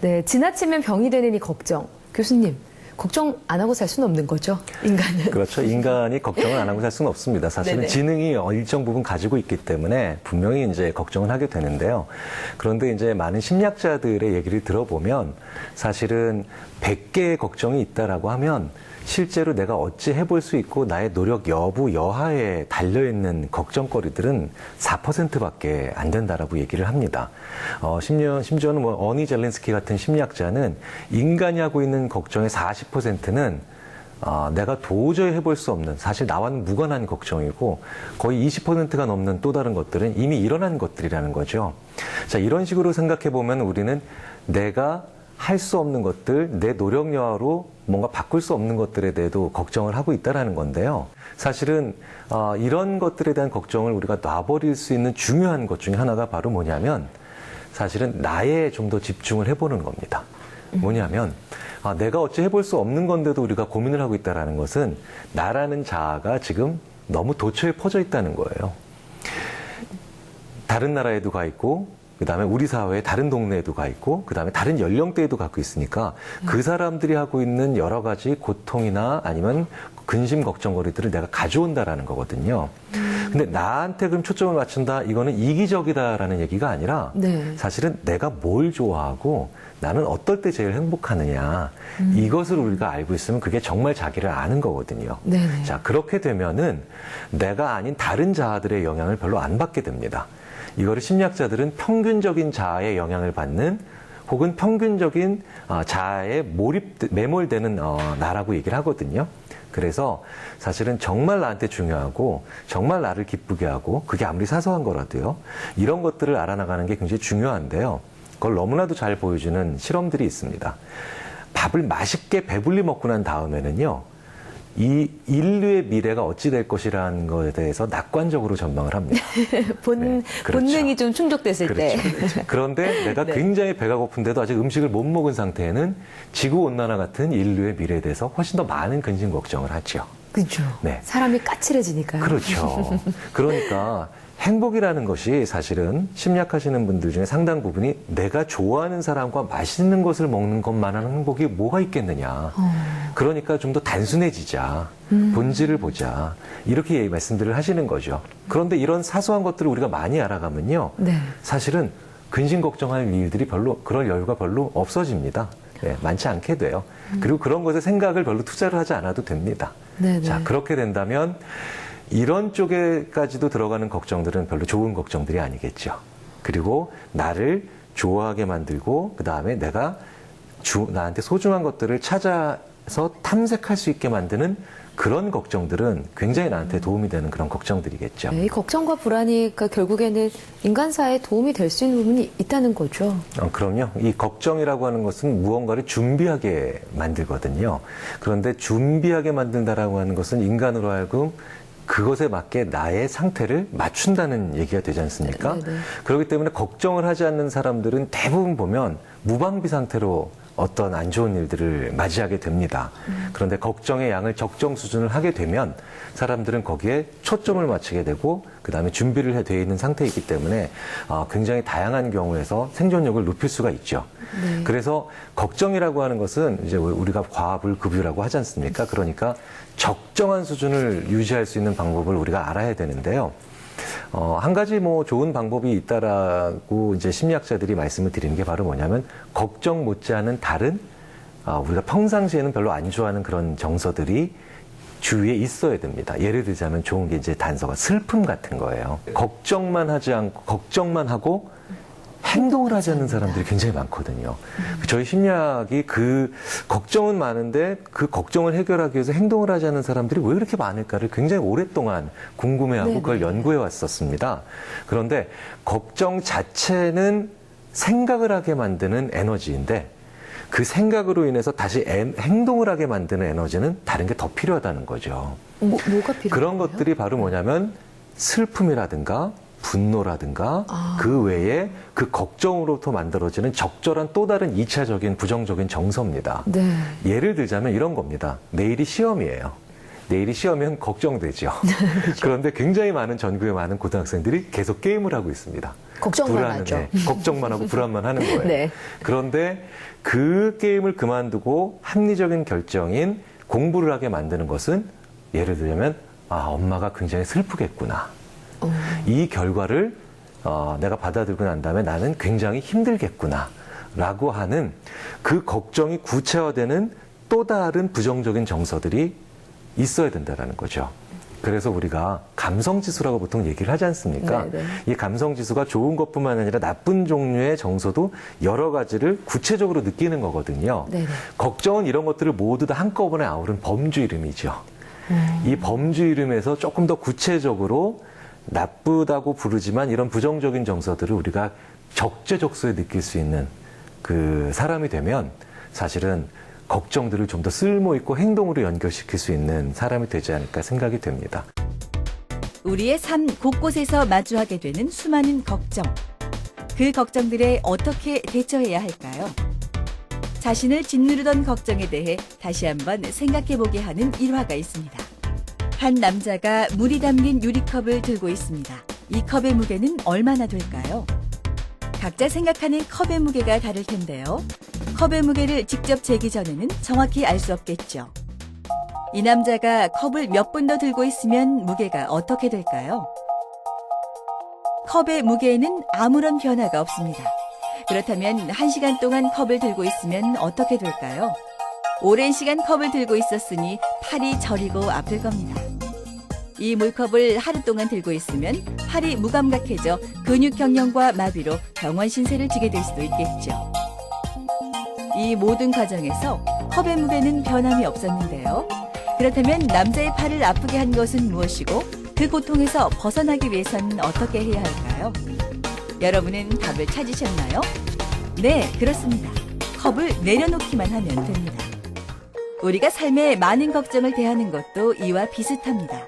네, 지나치면 병이 되는 이 걱정. 교수님, 걱정 안 하고 살 수는 없는 거죠, 인간은? 그렇죠. 인간이 걱정을 안 하고 살 수는 없습니다. 사실은 네네. 지능이 일정 부분 가지고 있기 때문에 분명히 이제 걱정을 하게 되는데요. 그런데 이제 많은 심리학자들의 얘기를 들어보면 사실은 100개의 걱정이 있다라고 하면 실제로 내가 어찌 해볼 수 있고 나의 노력 여부 여하에 달려있는 걱정거리들은 4%밖에 안 된다라고 얘기를 합니다. 심지어는 뭐 어니 젤렌스키 같은 심리학자는 인간이 하고 있는 걱정의 40%는 내가 도저히 해볼 수 없는, 사실 나와는 무관한 걱정이고 거의 20%가 넘는 또 다른 것들은 이미 일어난 것들이라는 거죠. 자, 이런 식으로 생각해 보면 우리는 내가 할 수 없는 것들, 내 노력 여하로 뭔가 바꿀 수 없는 것들에 대해도 걱정을 하고 있다는 건데요. 사실은 이런 것들에 대한 걱정을 우리가 놔버릴 수 있는 중요한 것 중에 하나가 바로 뭐냐면 사실은 나에 좀 더 집중을 해보는 겁니다. 뭐냐면 내가 어찌 해볼 수 없는 건데도 우리가 고민을 하고 있다는 것은 나라는 자아가 지금 너무 도처에 퍼져 있다는 거예요. 다른 나라에도 가 있고 그 다음에 우리 사회의 다른 동네에도 가 있고 그 다음에 다른 연령대에도 갖고 있으니까 그 사람들이 하고 있는 여러 가지 고통이나 아니면 근심 걱정거리들을 내가 가져온다라는 거거든요. 근데 나한테 그럼 초점을 맞춘다, 이거는 이기적이다라는 얘기가 아니라 네. 사실은 내가 뭘 좋아하고 나는 어떨 때 제일 행복하느냐, 이것을 우리가 알고 있으면 그게 정말 자기를 아는 거거든요. 네네. 자, 그렇게 되면은 내가 아닌 다른 자아들의 영향을 별로 안 받게 됩니다. 이거를 심리학자들은 평균적인 자아의 영향을 받는 혹은 평균적인 자아에 매몰되는 나라고 얘기를 하거든요. 그래서 사실은 정말 나한테 중요하고 정말 나를 기쁘게 하고 그게 아무리 사소한 거라도요. 이런 것들을 알아나가는 게 굉장히 중요한데요. 그걸 너무나도 잘 보여주는 실험들이 있습니다. 밥을 맛있게 배불리 먹고 난 다음에는요. 이 인류의 미래가 어찌 될 것이라는 것에 대해서 낙관적으로 전망을 합니다. 그렇죠. 본능이 좀 충족됐을 때. 그렇죠. 그런데 내가 네. 굉장히 배가 고픈데도 아직 음식을 못 먹은 상태에는 지구온난화 같은 인류의 미래에 대해서 훨씬 더 많은 근심 걱정을 하죠. 그렇죠. 네. 사람이 까칠해지니까요. 그렇죠. 그러니까 행복이라는 것이 사실은 심리학하시는 분들 중에 상당 부분이 내가 좋아하는 사람과 맛있는 것을 먹는 것만한 행복이 뭐가 있겠느냐. 그러니까 좀 더 단순해지자. 본질을 보자. 이렇게 말씀들을 하시는 거죠. 그런데 이런 사소한 것들을 우리가 많이 알아가면요. 네. 사실은 근심 걱정할 일들이 별로, 그럴 여유가 별로 없어집니다. 네, 많지 않게 돼요. 그리고 그런 것에 생각을 별로 투자를 하지 않아도 됩니다. 네네. 자, 그렇게 된다면 이런 쪽에까지도 들어가는 걱정들은 별로 좋은 걱정들이 아니겠죠. 그리고 나를 좋아하게 만들고 그 다음에 내가 나한테 소중한 것들을 찾아서 탐색할 수 있게 만드는 그런 걱정들은 굉장히 나한테 도움이 되는 그런 걱정들이겠죠. 네, 이 걱정과 불안이 결국에는 인간사에 도움이 될 수 있는 부분이 있다는 거죠. 그럼요. 이 걱정이라고 하는 것은 무언가를 준비하게 만들거든요. 그런데 준비하게 만든다라고 하는 것은 인간으로 하여금 그것에 맞게 나의 상태를 맞춘다는 얘기가 되지 않습니까? 네네. 그렇기 때문에 걱정을 하지 않는 사람들은 대부분 보면 무방비 상태로 어떤 안 좋은 일들을 맞이하게 됩니다. 그런데 걱정의 양을 적정 수준을 하게 되면 사람들은 거기에 초점을 맞추게 되고 그 다음에 준비를 되어 있는 상태이기 때문에 굉장히 다양한 경우에서 생존력을 높일 수가 있죠. 네. 그래서 걱정이라고 하는 것은 이제 우리가 과불급유라고 하지 않습니까? 그러니까 적정한 수준을 유지할 수 있는 방법을 우리가 알아야 되는데요. 한 가지 좋은 방법이 있다라고 이제 심리학자들이 말씀을 드리는 게 바로 뭐냐면 걱정 못지않은 다른 우리가 평상시에는 별로 안 좋아하는 그런 정서들이 주위에 있어야 됩니다. 예를 들자면 좋은 게 이제 단서가 슬픔 같은 거예요. 걱정만 하지 않고 걱정만 하고 행동을 하지 않는 사람들이 굉장히 많거든요. 저희 심리학이 그 걱정은 많은데 그 걱정을 해결하기 위해서 행동을 하지 않는 사람들이 왜 그렇게 많을까를 굉장히 오랫동안 궁금해하고 네네. 그걸 연구해 왔었습니다. 그런데 걱정 자체는 생각을 하게 만드는 에너지인데 그 생각으로 인해서 다시 행동을 하게 만드는 에너지는 다른 게 더 필요하다는 거죠. 뭐가 필요해요? 그런 것들이 바로 뭐냐면 슬픔이라든가 분노라든가 그 외에 그 걱정으로부터 만들어지는 적절한 또 다른 2차적인 부정적인 정서입니다. 네. 예를 들자면 이런 겁니다. 내일이 시험이에요. 내일이 시험이면 걱정되죠. 그런데 굉장히 많은 전국의 많은 고등학생들이 계속 게임을 하고 있습니다. 걱정만 하죠. 걱정만 하고 불안만 하는 거예요. 네. 그런데 그 게임을 그만두고 합리적인 결정인 공부를 하게 만드는 것은 예를 들자면 엄마가 굉장히 슬프겠구나. 이 결과를 내가 받아들고 난 다음에 나는 굉장히 힘들겠구나 라고 하는 그 걱정이 구체화되는 또 다른 부정적인 정서들이 있어야 된다는 거죠. 그래서 우리가 감성지수라고 보통 얘기를 하지 않습니까? 네네. 이 감성지수가 좋은 것뿐만 아니라 나쁜 종류의 정서도 여러 가지를 구체적으로 느끼는 거거든요. 네네. 걱정은 이런 것들을 모두 다 한꺼번에 아우른 범주 이름이죠. 이 범주 이름에서 조금 더 구체적으로 나쁘다고 부르지만 이런 부정적인 정서들을 우리가 적재적소에 느낄 수 있는 그 사람이 되면 사실은 걱정들을 좀 더 쓸모있고 행동으로 연결시킬 수 있는 사람이 되지 않을까 생각이 됩니다. 우리의 삶 곳곳에서 마주하게 되는 수많은 걱정. 그 걱정들에 어떻게 대처해야 할까요? 자신을 짓누르던 걱정에 대해 다시 한번 생각해보게 하는 일화가 있습니다. 한 남자가 물이 담긴 유리컵을 들고 있습니다. 이 컵의 무게는 얼마나 될까요? 각자 생각하는 컵의 무게가 다를 텐데요. 컵의 무게를 직접 재기 전에는 정확히 알 수 없겠죠. 이 남자가 컵을 몇 분 더 들고 있으면 무게가 어떻게 될까요? 컵의 무게에는 아무런 변화가 없습니다. 그렇다면 1시간 동안 컵을 들고 있으면 어떻게 될까요? 오랜 시간 컵을 들고 있었으니 팔이 저리고 아플 겁니다. 이 물컵을 하루 동안 들고 있으면 팔이 무감각해져 근육경련과 마비로 병원 신세를 지게 될 수도 있겠죠. 이 모든 과정에서 컵의 무게는 변함이 없었는데요. 그렇다면 남자의 팔을 아프게 한 것은 무엇이고 그 고통에서 벗어나기 위해서는 어떻게 해야 할까요? 여러분은 답을 찾으셨나요? 네, 그렇습니다. 컵을 내려놓기만 하면 됩니다. 우리가 삶에 많은 걱정을 대하는 것도 이와 비슷합니다.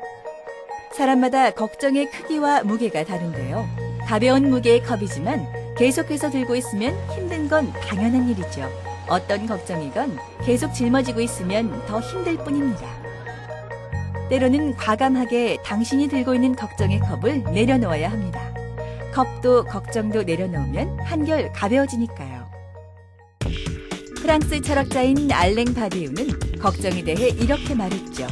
사람마다 걱정의 크기와 무게가 다른데요. 가벼운 무게의 컵이지만 계속해서 들고 있으면 힘든 건 당연한 일이죠. 어떤 걱정이건 계속 짊어지고 있으면 더 힘들 뿐입니다. 때로는 과감하게 당신이 들고 있는 걱정의 컵을 내려놓아야 합니다. 컵도 걱정도 내려놓으면 한결 가벼워지니까요. 프랑스 철학자인 알랭 바디우는 걱정에 대해 이렇게 말했죠.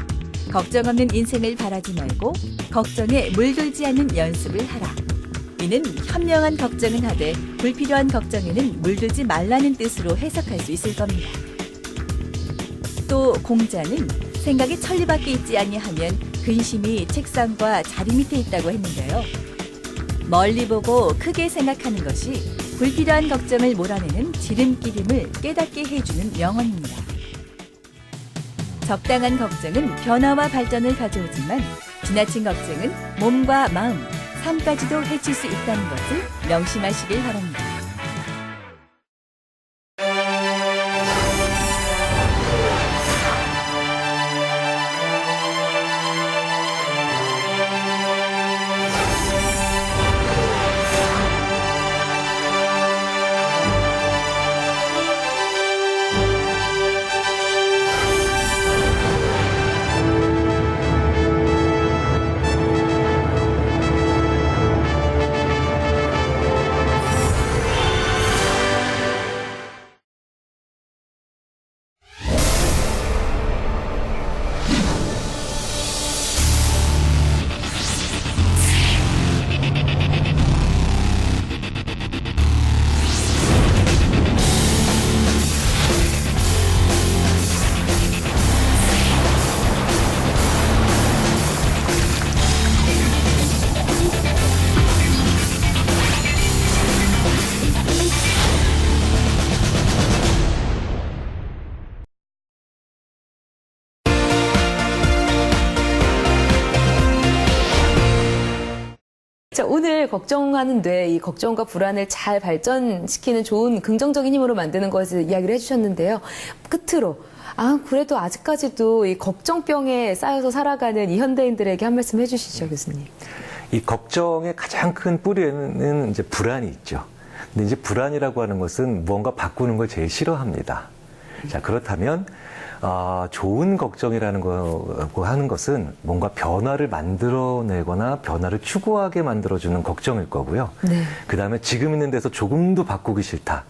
걱정 없는 인생을 바라지 말고 걱정에 물들지 않는 연습을 하라. 이는 현명한 걱정은 하되 불필요한 걱정에는 물들지 말라는 뜻으로 해석할 수 있을 겁니다. 또 공자는 생각이 천리 밖에 있지 아니하면 근심이 책상과 자리 밑에 있다고 했는데요. 멀리 보고 크게 생각하는 것이 불필요한 걱정을 몰아내는 지름길임을 깨닫게 해주는 명언입니다. 적당한 걱정은 변화와 발전을 가져오지만 지나친 걱정은 몸과 마음, 삶까지도 해칠 수 있다는 것을 명심하시길 바랍니다. 자, 오늘 걱정하는 뇌, 이 걱정과 불안을 잘 발전시키는 좋은 긍정적인 힘으로 만드는 것을 이야기를 해주셨는데요. 끝으로, 그래도 아직까지도 이 걱정병에 쌓여서 살아가는 이 현대인들에게 한 말씀 해주시죠, 교수님. 이 걱정의 가장 큰 뿌리에는 이제 불안이 있죠. 근데 이제 불안이라고 하는 것은 무언가 바꾸는 걸 제일 싫어합니다. 자, 그렇다면 좋은 걱정이라는 거 하는 것은 뭔가 변화를 만들어내거나 변화를 추구하게 만들어주는 걱정일 거고요. 네. 그 다음에 지금 있는 데서 조금도 바꾸기 싫다.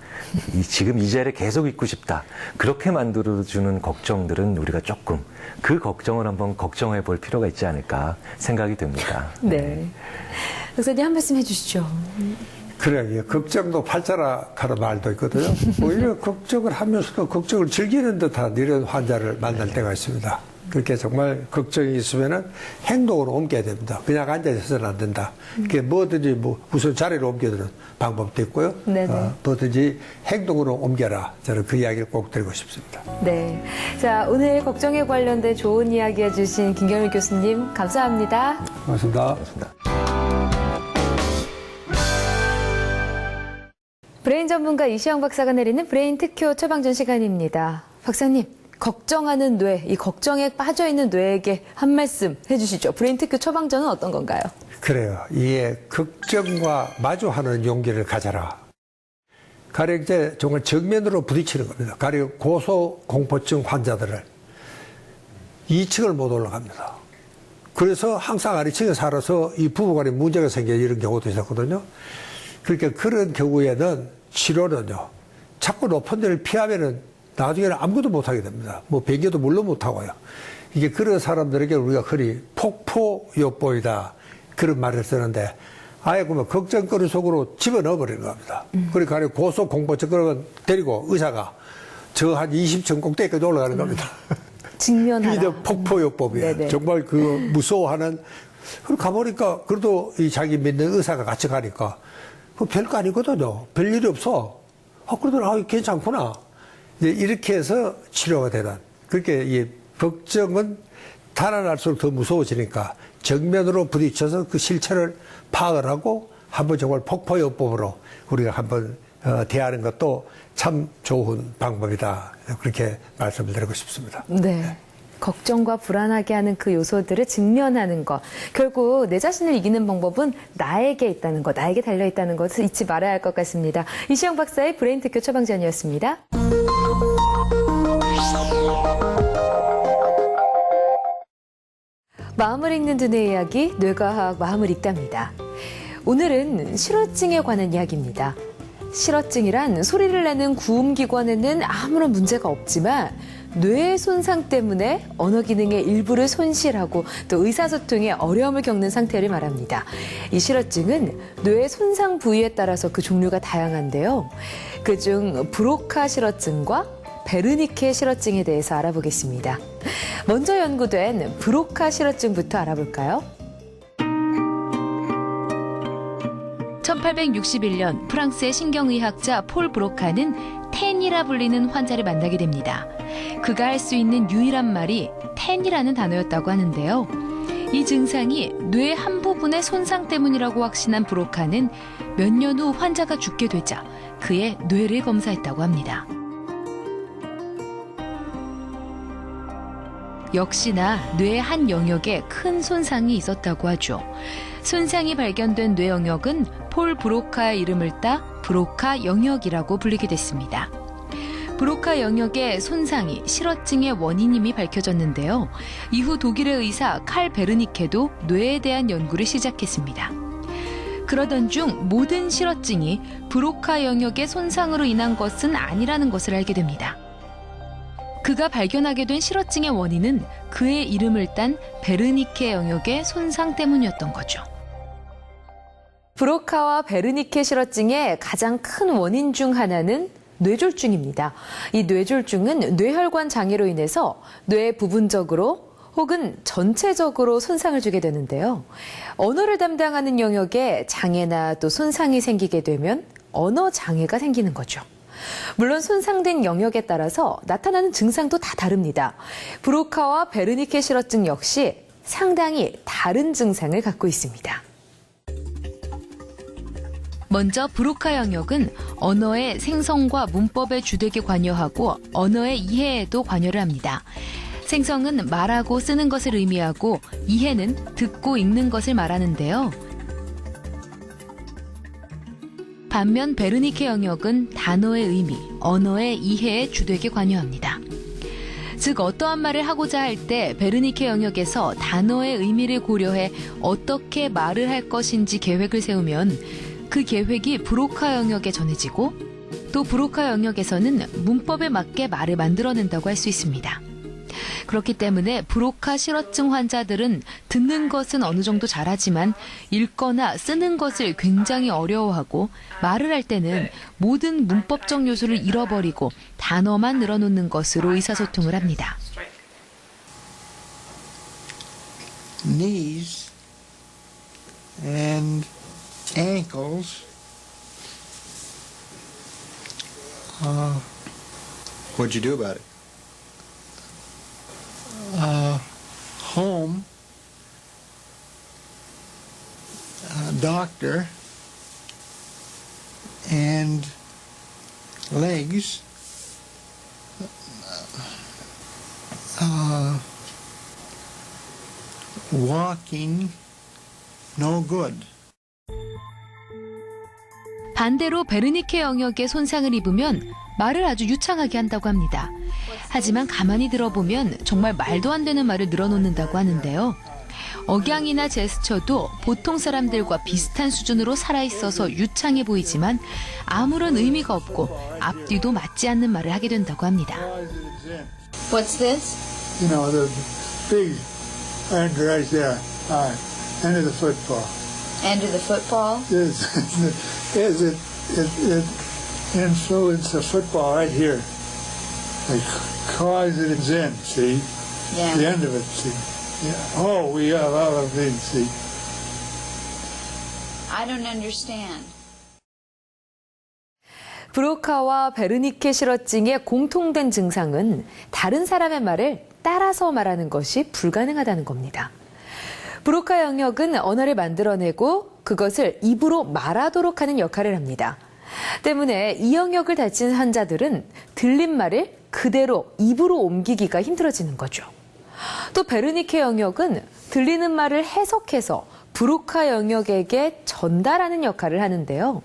지금 이 자리에 계속 있고 싶다. 그렇게 만들어주는 걱정들은 우리가 조금 그 걱정을 한번 걱정해 볼 필요가 있지 않을까 생각이 듭니다. 네. 박사님 한 말씀 해주시죠. 그래, 걱정도 팔자라 하는 말도 있거든요. 오히려 걱정을 하면서도 걱정을 즐기는 듯한 이런 환자를 만날 때가 있습니다. 그렇게 정말 걱정이 있으면은 행동으로 옮겨야 됩니다. 그냥 앉아있어서는 안 된다. 그게 뭐든지 우선 자리로 옮겨드는 방법도 있고요. 뭐든지 행동으로 옮겨라. 저는 그 이야기를 꼭 드리고 싶습니다. 네. 자, 오늘 걱정에 관련된 좋은 이야기 해주신 김경일 교수님, 감사합니다. 고맙습니다. 브레인 전문가 이시영 박사가 내리는 브레인 특효 처방전 시간입니다. 박사님, 걱정하는 뇌, 이 걱정에 빠져있는 뇌에게 한 말씀 해주시죠. 브레인 특효 처방전은 어떤 건가요? 그래요. 이게 걱정과 마주하는 용기를 가져라. 가령 이제 정말 정면으로 부딪히는 겁니다. 가령 고소공포증 환자들을 2층을 못 올라갑니다. 그래서 항상 아래층에 살아서 이 부부간에 문제가 생겨 이런 경우도 있었거든요. 그러니까 그런 경우에는 치료는요, 자꾸 높은 데를 피하면은 나중에는 아무것도 못하게 됩니다. 비행기도 물론 못하고요. 이게 그런 사람들에게 우리가 흔히 폭포요법이다. 그런 말을 쓰는데, 아예 그러면 걱정거리 속으로 집어넣어버리는 겁니다. 그러니까 고소공포증 그러면 데리고 의사가 저 한 20층 꼭대기까지 올라가는 겁니다. 직면하라. 이게 폭포요법이에요. 정말 그 무서워하는, 그리고 가보니까 그래도 이 자기 믿는 의사가 같이 가니까 별거 아니거든요. 별일이 없어. 그러더니 괜찮구나. 이제 이렇게 해서 치료가 되는. 그렇게 이 걱정은 달아날수록 더 무서워지니까 정면으로 부딪혀서 그 실체를 파악을 하고 한번 정말 폭포요법으로 우리가 한번 대하는 것도 참 좋은 방법이다. 그렇게 말씀을 드리고 싶습니다. 네. 걱정과 불안하게 하는 그 요소들을 직면하는 것. 결국 내 자신을 이기는 방법은 나에게 있다는 것, 나에게 달려있다는 것을 잊지 말아야 할 것 같습니다. 이시영 박사의 브레인 특효 처방전이었습니다. 마음을 읽는 두뇌 이야기, 뇌과학 마음을 읽답니다. 오늘은 실어증에 관한 이야기입니다. 실어증이란 소리를 내는 구음기관에는 아무런 문제가 없지만 뇌의 손상 때문에 언어 기능의 일부를 손실하고 또 의사소통에 어려움을 겪는 상태를 말합니다. 이 실어증은 뇌의 손상 부위에 따라서 그 종류가 다양한데요. 그중 브로카 실어증과 베르니케 실어증에 대해서 알아보겠습니다. 먼저 연구된 브로카 실어증부터 알아볼까요? 1861년 프랑스의 신경의학자 폴 브로카는 텐이라 불리는 환자를 만나게 됩니다. 그가 할 수 있는 유일한 말이 텐이라는 단어였다고 하는데요. 이 증상이 뇌 한 부분의 손상 때문이라고 확신한 브로카는 몇 년 후 환자가 죽게 되자 그의 뇌를 검사했다고 합니다. 역시나 뇌의 한 영역에 큰 손상이 있었다고 하죠. 손상이 발견된 뇌 영역은 폴 브로카의 이름을 따 브로카 영역이라고 불리게 됐습니다. 브로카 영역의 손상이 실어증의 원인임이 밝혀졌는데요. 이후 독일의 의사 칼 베르니케도 뇌에 대한 연구를 시작했습니다. 그러던 중 모든 실어증이 브로카 영역의 손상으로 인한 것은 아니라는 것을 알게 됩니다. 그가 발견하게 된 실어증의 원인은 그의 이름을 딴 베르니케 영역의 손상 때문이었던 거죠. 브로카와 베르니케 실어증의 가장 큰 원인 중 하나는 뇌졸중입니다. 이 뇌졸중은 뇌혈관 장애로 인해서 뇌 부분적으로 혹은 전체적으로 손상을 주게 되는데요. 언어를 담당하는 영역에 장애나 또 손상이 생기게 되면 언어 장애가 생기는 거죠. 물론 손상된 영역에 따라서 나타나는 증상도 다 다릅니다. 브로카와 베르니케 실어증 역시 상당히 다른 증상을 갖고 있습니다. 먼저 브로카 영역은 언어의 생성과 문법에 주되게 관여하고 언어의 이해에도 관여를 합니다. 생성은 말하고 쓰는 것을 의미하고 이해는 듣고 읽는 것을 말하는데요. 반면 베르니케 영역은 단어의 의미, 언어의 이해에 주되게 관여합니다. 즉 어떠한 말을 하고자 할 때 베르니케 영역에서 단어의 의미를 고려해 어떻게 말을 할 것인지 계획을 세우면 그 계획이 브로카 영역에 전해지고 또 브로카 영역에서는 문법에 맞게 말을 만들어낸다고 할 수 있습니다. 그렇기 때문에 브로카 실어증 환자들은 듣는 것은 어느 정도 잘하지만 읽거나 쓰는 것을 굉장히 어려워하고 말을 할 때는 모든 문법적 요소를 잃어버리고 단어만 늘어놓는 것으로 의사소통을 합니다. Knees and ankles. What'd you do about it? Home, doctor, and legs, walking, no good. 반대로 베르니케 영역의 손상을 입으면 말을 아주 유창하게 한다고 합니다. 하지만 가만히 들어보면 정말 말도 안 되는 말을 늘어놓는다고 하는데요. 억양이나 제스처도 보통 사람들과 비슷한 수준으로 살아있어서 유창해 보이지만 아무런 의미가 없고 앞뒤도 맞지 않는 말을 하게 된다고 합니다. What's this? You know, the big end right there, end of the football. End of the football? It influenced the football right here. They cause it in, see? Yeah. The end of it, see? Yeah. Oh, we have a lot of things, see? I don't understand. 브로카와 베르니케 실어증의 공통된 증상은 다른 사람의 말을 따라서 말하는 것이 불가능하다는 겁니다. 브로카 영역은 언어를 만들어내고 그것을 입으로 말하도록 하는 역할을 합니다. 때문에 이 영역을 다친 환자들은 들린 말을 그대로 입으로 옮기기가 힘들어지는 거죠. 또 베르니케 영역은 들리는 말을 해석해서 브로카 영역에게 전달하는 역할을 하는데요.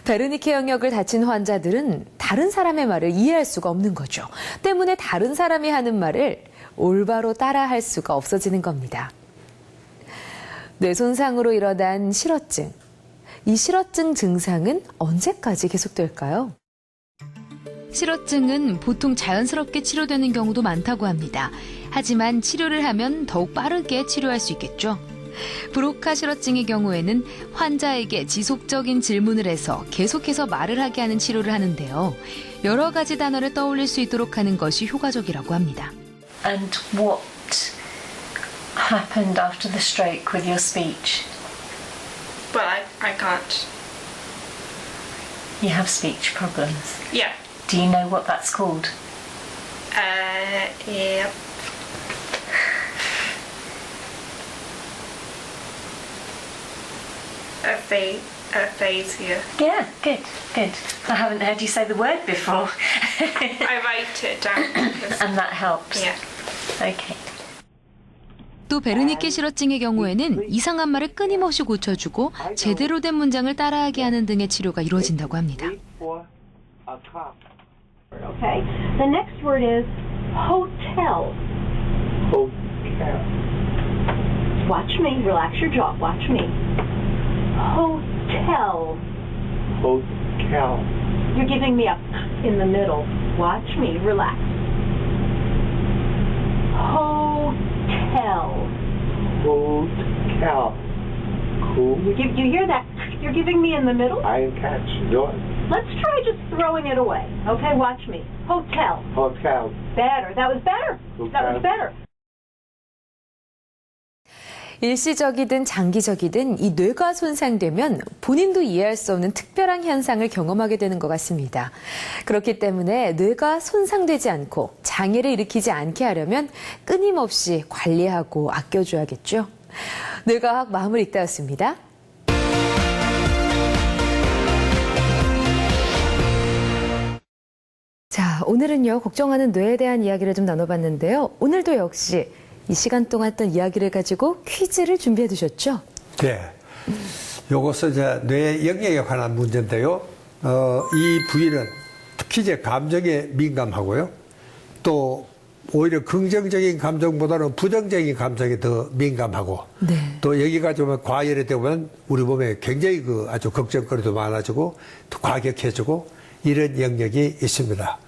베르니케 영역을 다친 환자들은 다른 사람의 말을 이해할 수가 없는 거죠. 때문에 다른 사람이 하는 말을 올바로 따라할 수가 없어지는 겁니다. 뇌 손상으로 일어난 실어증. 이 실어증 증상은 언제까지 계속될까요? 실어증은 보통 자연스럽게 치료되는 경우도 많다고 합니다. 하지만 치료를 하면 더욱 빠르게 치료할 수 있겠죠. 브로카 실어증의 경우에는 환자에게 지속적인 질문을 해서 계속해서 말을 하게 하는 치료를 하는데요. 여러 가지 단어를 떠올릴 수 있도록 하는 것이 효과적이라고 합니다. And what happened after the stroke with your speech? But I can't. You have speech problems? Yeah. Do you know what that's called? Yeah. Aphasia. Yeah, good. I haven't heard you say the word before. I write it down. And that helps? Yeah. Okay. 또 베르니케 실어증의 경우에는 이상한 말을 끊임없이 고쳐주고 제대로 된 문장을 따라하게 하는 등의 치료가 이루어진다고 합니다. Okay. The next word is hotel. Hotel. Watch me. Relax your jaw. Watch me. Hotel. Hotel. You're giving me a in the middle. Watch me. Relax. Hotel. Hotel. Cool. You hear that? You're giving me in the middle? I catch yours. Let's try just throwing it away. Okay, watch me. Hotel. Hotel. Better. That was better. That was better. 일시적이든 장기적이든 이 뇌가 손상되면 본인도 이해할 수 없는 특별한 현상을 경험하게 되는 것 같습니다. 그렇기 때문에 뇌가 손상되지 않고 장애를 일으키지 않게 하려면 끊임없이 관리하고 아껴줘야겠죠. 뇌과학 마음을 읽다였습니다. 자, 오늘은요, 걱정하는 뇌에 대한 이야기를 좀 나눠봤는데요. 오늘도 역시 이 시간 동안 했던 이야기를 가지고 퀴즈를 준비해 두셨죠? 네. 요것은 이제 뇌 영역에 관한 문제인데요. 이 부위는 특히 이제 감정에 민감하고요. 또 오히려 긍정적인 감정보다는 부정적인 감정에 더 민감하고 네. 또 여기가 좀 과열이 되면 우리 몸에 굉장히 아주 걱정거리도 많아지고 또 과격해지고 이런 영역이 있습니다.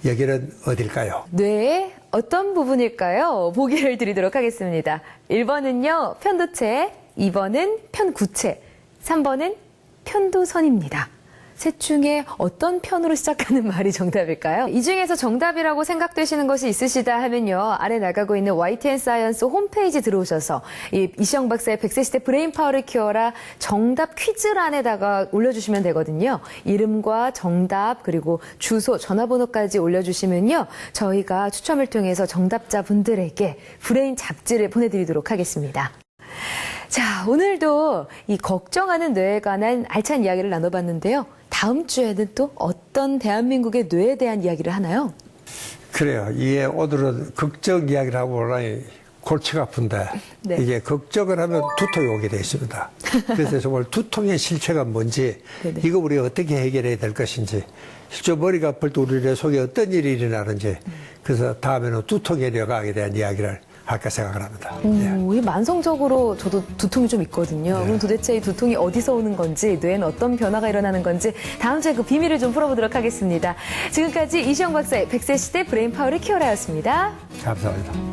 여기는 어딜까요? 뇌의 어떤 부분일까요? 보기를 드리도록 하겠습니다. 1번은요, 편도체, 2번은 편구체, 3번은 편도선입니다. 셋 중에 어떤 편으로 시작하는 말이 정답일까요? 이 중에서 정답이라고 생각되시는 것이 있으시다 하면요. 아래 나가고 있는 YTN 사이언스 홈페이지 들어오셔서 이시영 박사의 100세 시대 브레인 파워를 키워라 정답 퀴즈란에다가 올려주시면 되거든요. 이름과 정답 그리고 주소, 전화번호까지 올려주시면요. 저희가 추첨을 통해서 정답자 분들에게 브레인 잡지를 보내드리도록 하겠습니다. 자, 오늘도 이 걱정하는 뇌에 관한 알찬 이야기를 나눠봤는데요. 다음 주에는 또 어떤 대한민국의 뇌에 대한 이야기를 하나요? 그래요. 이게 오늘은 걱정 이야기를 하고 오라니 골치가 아픈데 네. 이게 걱정을 하면 두통이 오게 되어 있습니다. 그래서 정말 두통의 실체가 뭔지 네네. 이거 우리가 어떻게 해결해야 될 것인지 실제 머리가 아플 때 우리 뇌 속에 어떤 일이 일어나는지 그래서 다음에는 두통의 뇌과학에 대한 이야기를 할까 생각을 합니다. 이 만성적으로 저도 두통이 좀 있거든요. 네. 그럼 도대체 이 두통이 어디서 오는 건지, 뇌에는 어떤 변화가 일어나는 건지 다음 주에 그 비밀을 좀 풀어보도록 하겠습니다. 지금까지 이시영 박사의 100세 시대 브레인 파워를 키워라였습니다. 감사합니다.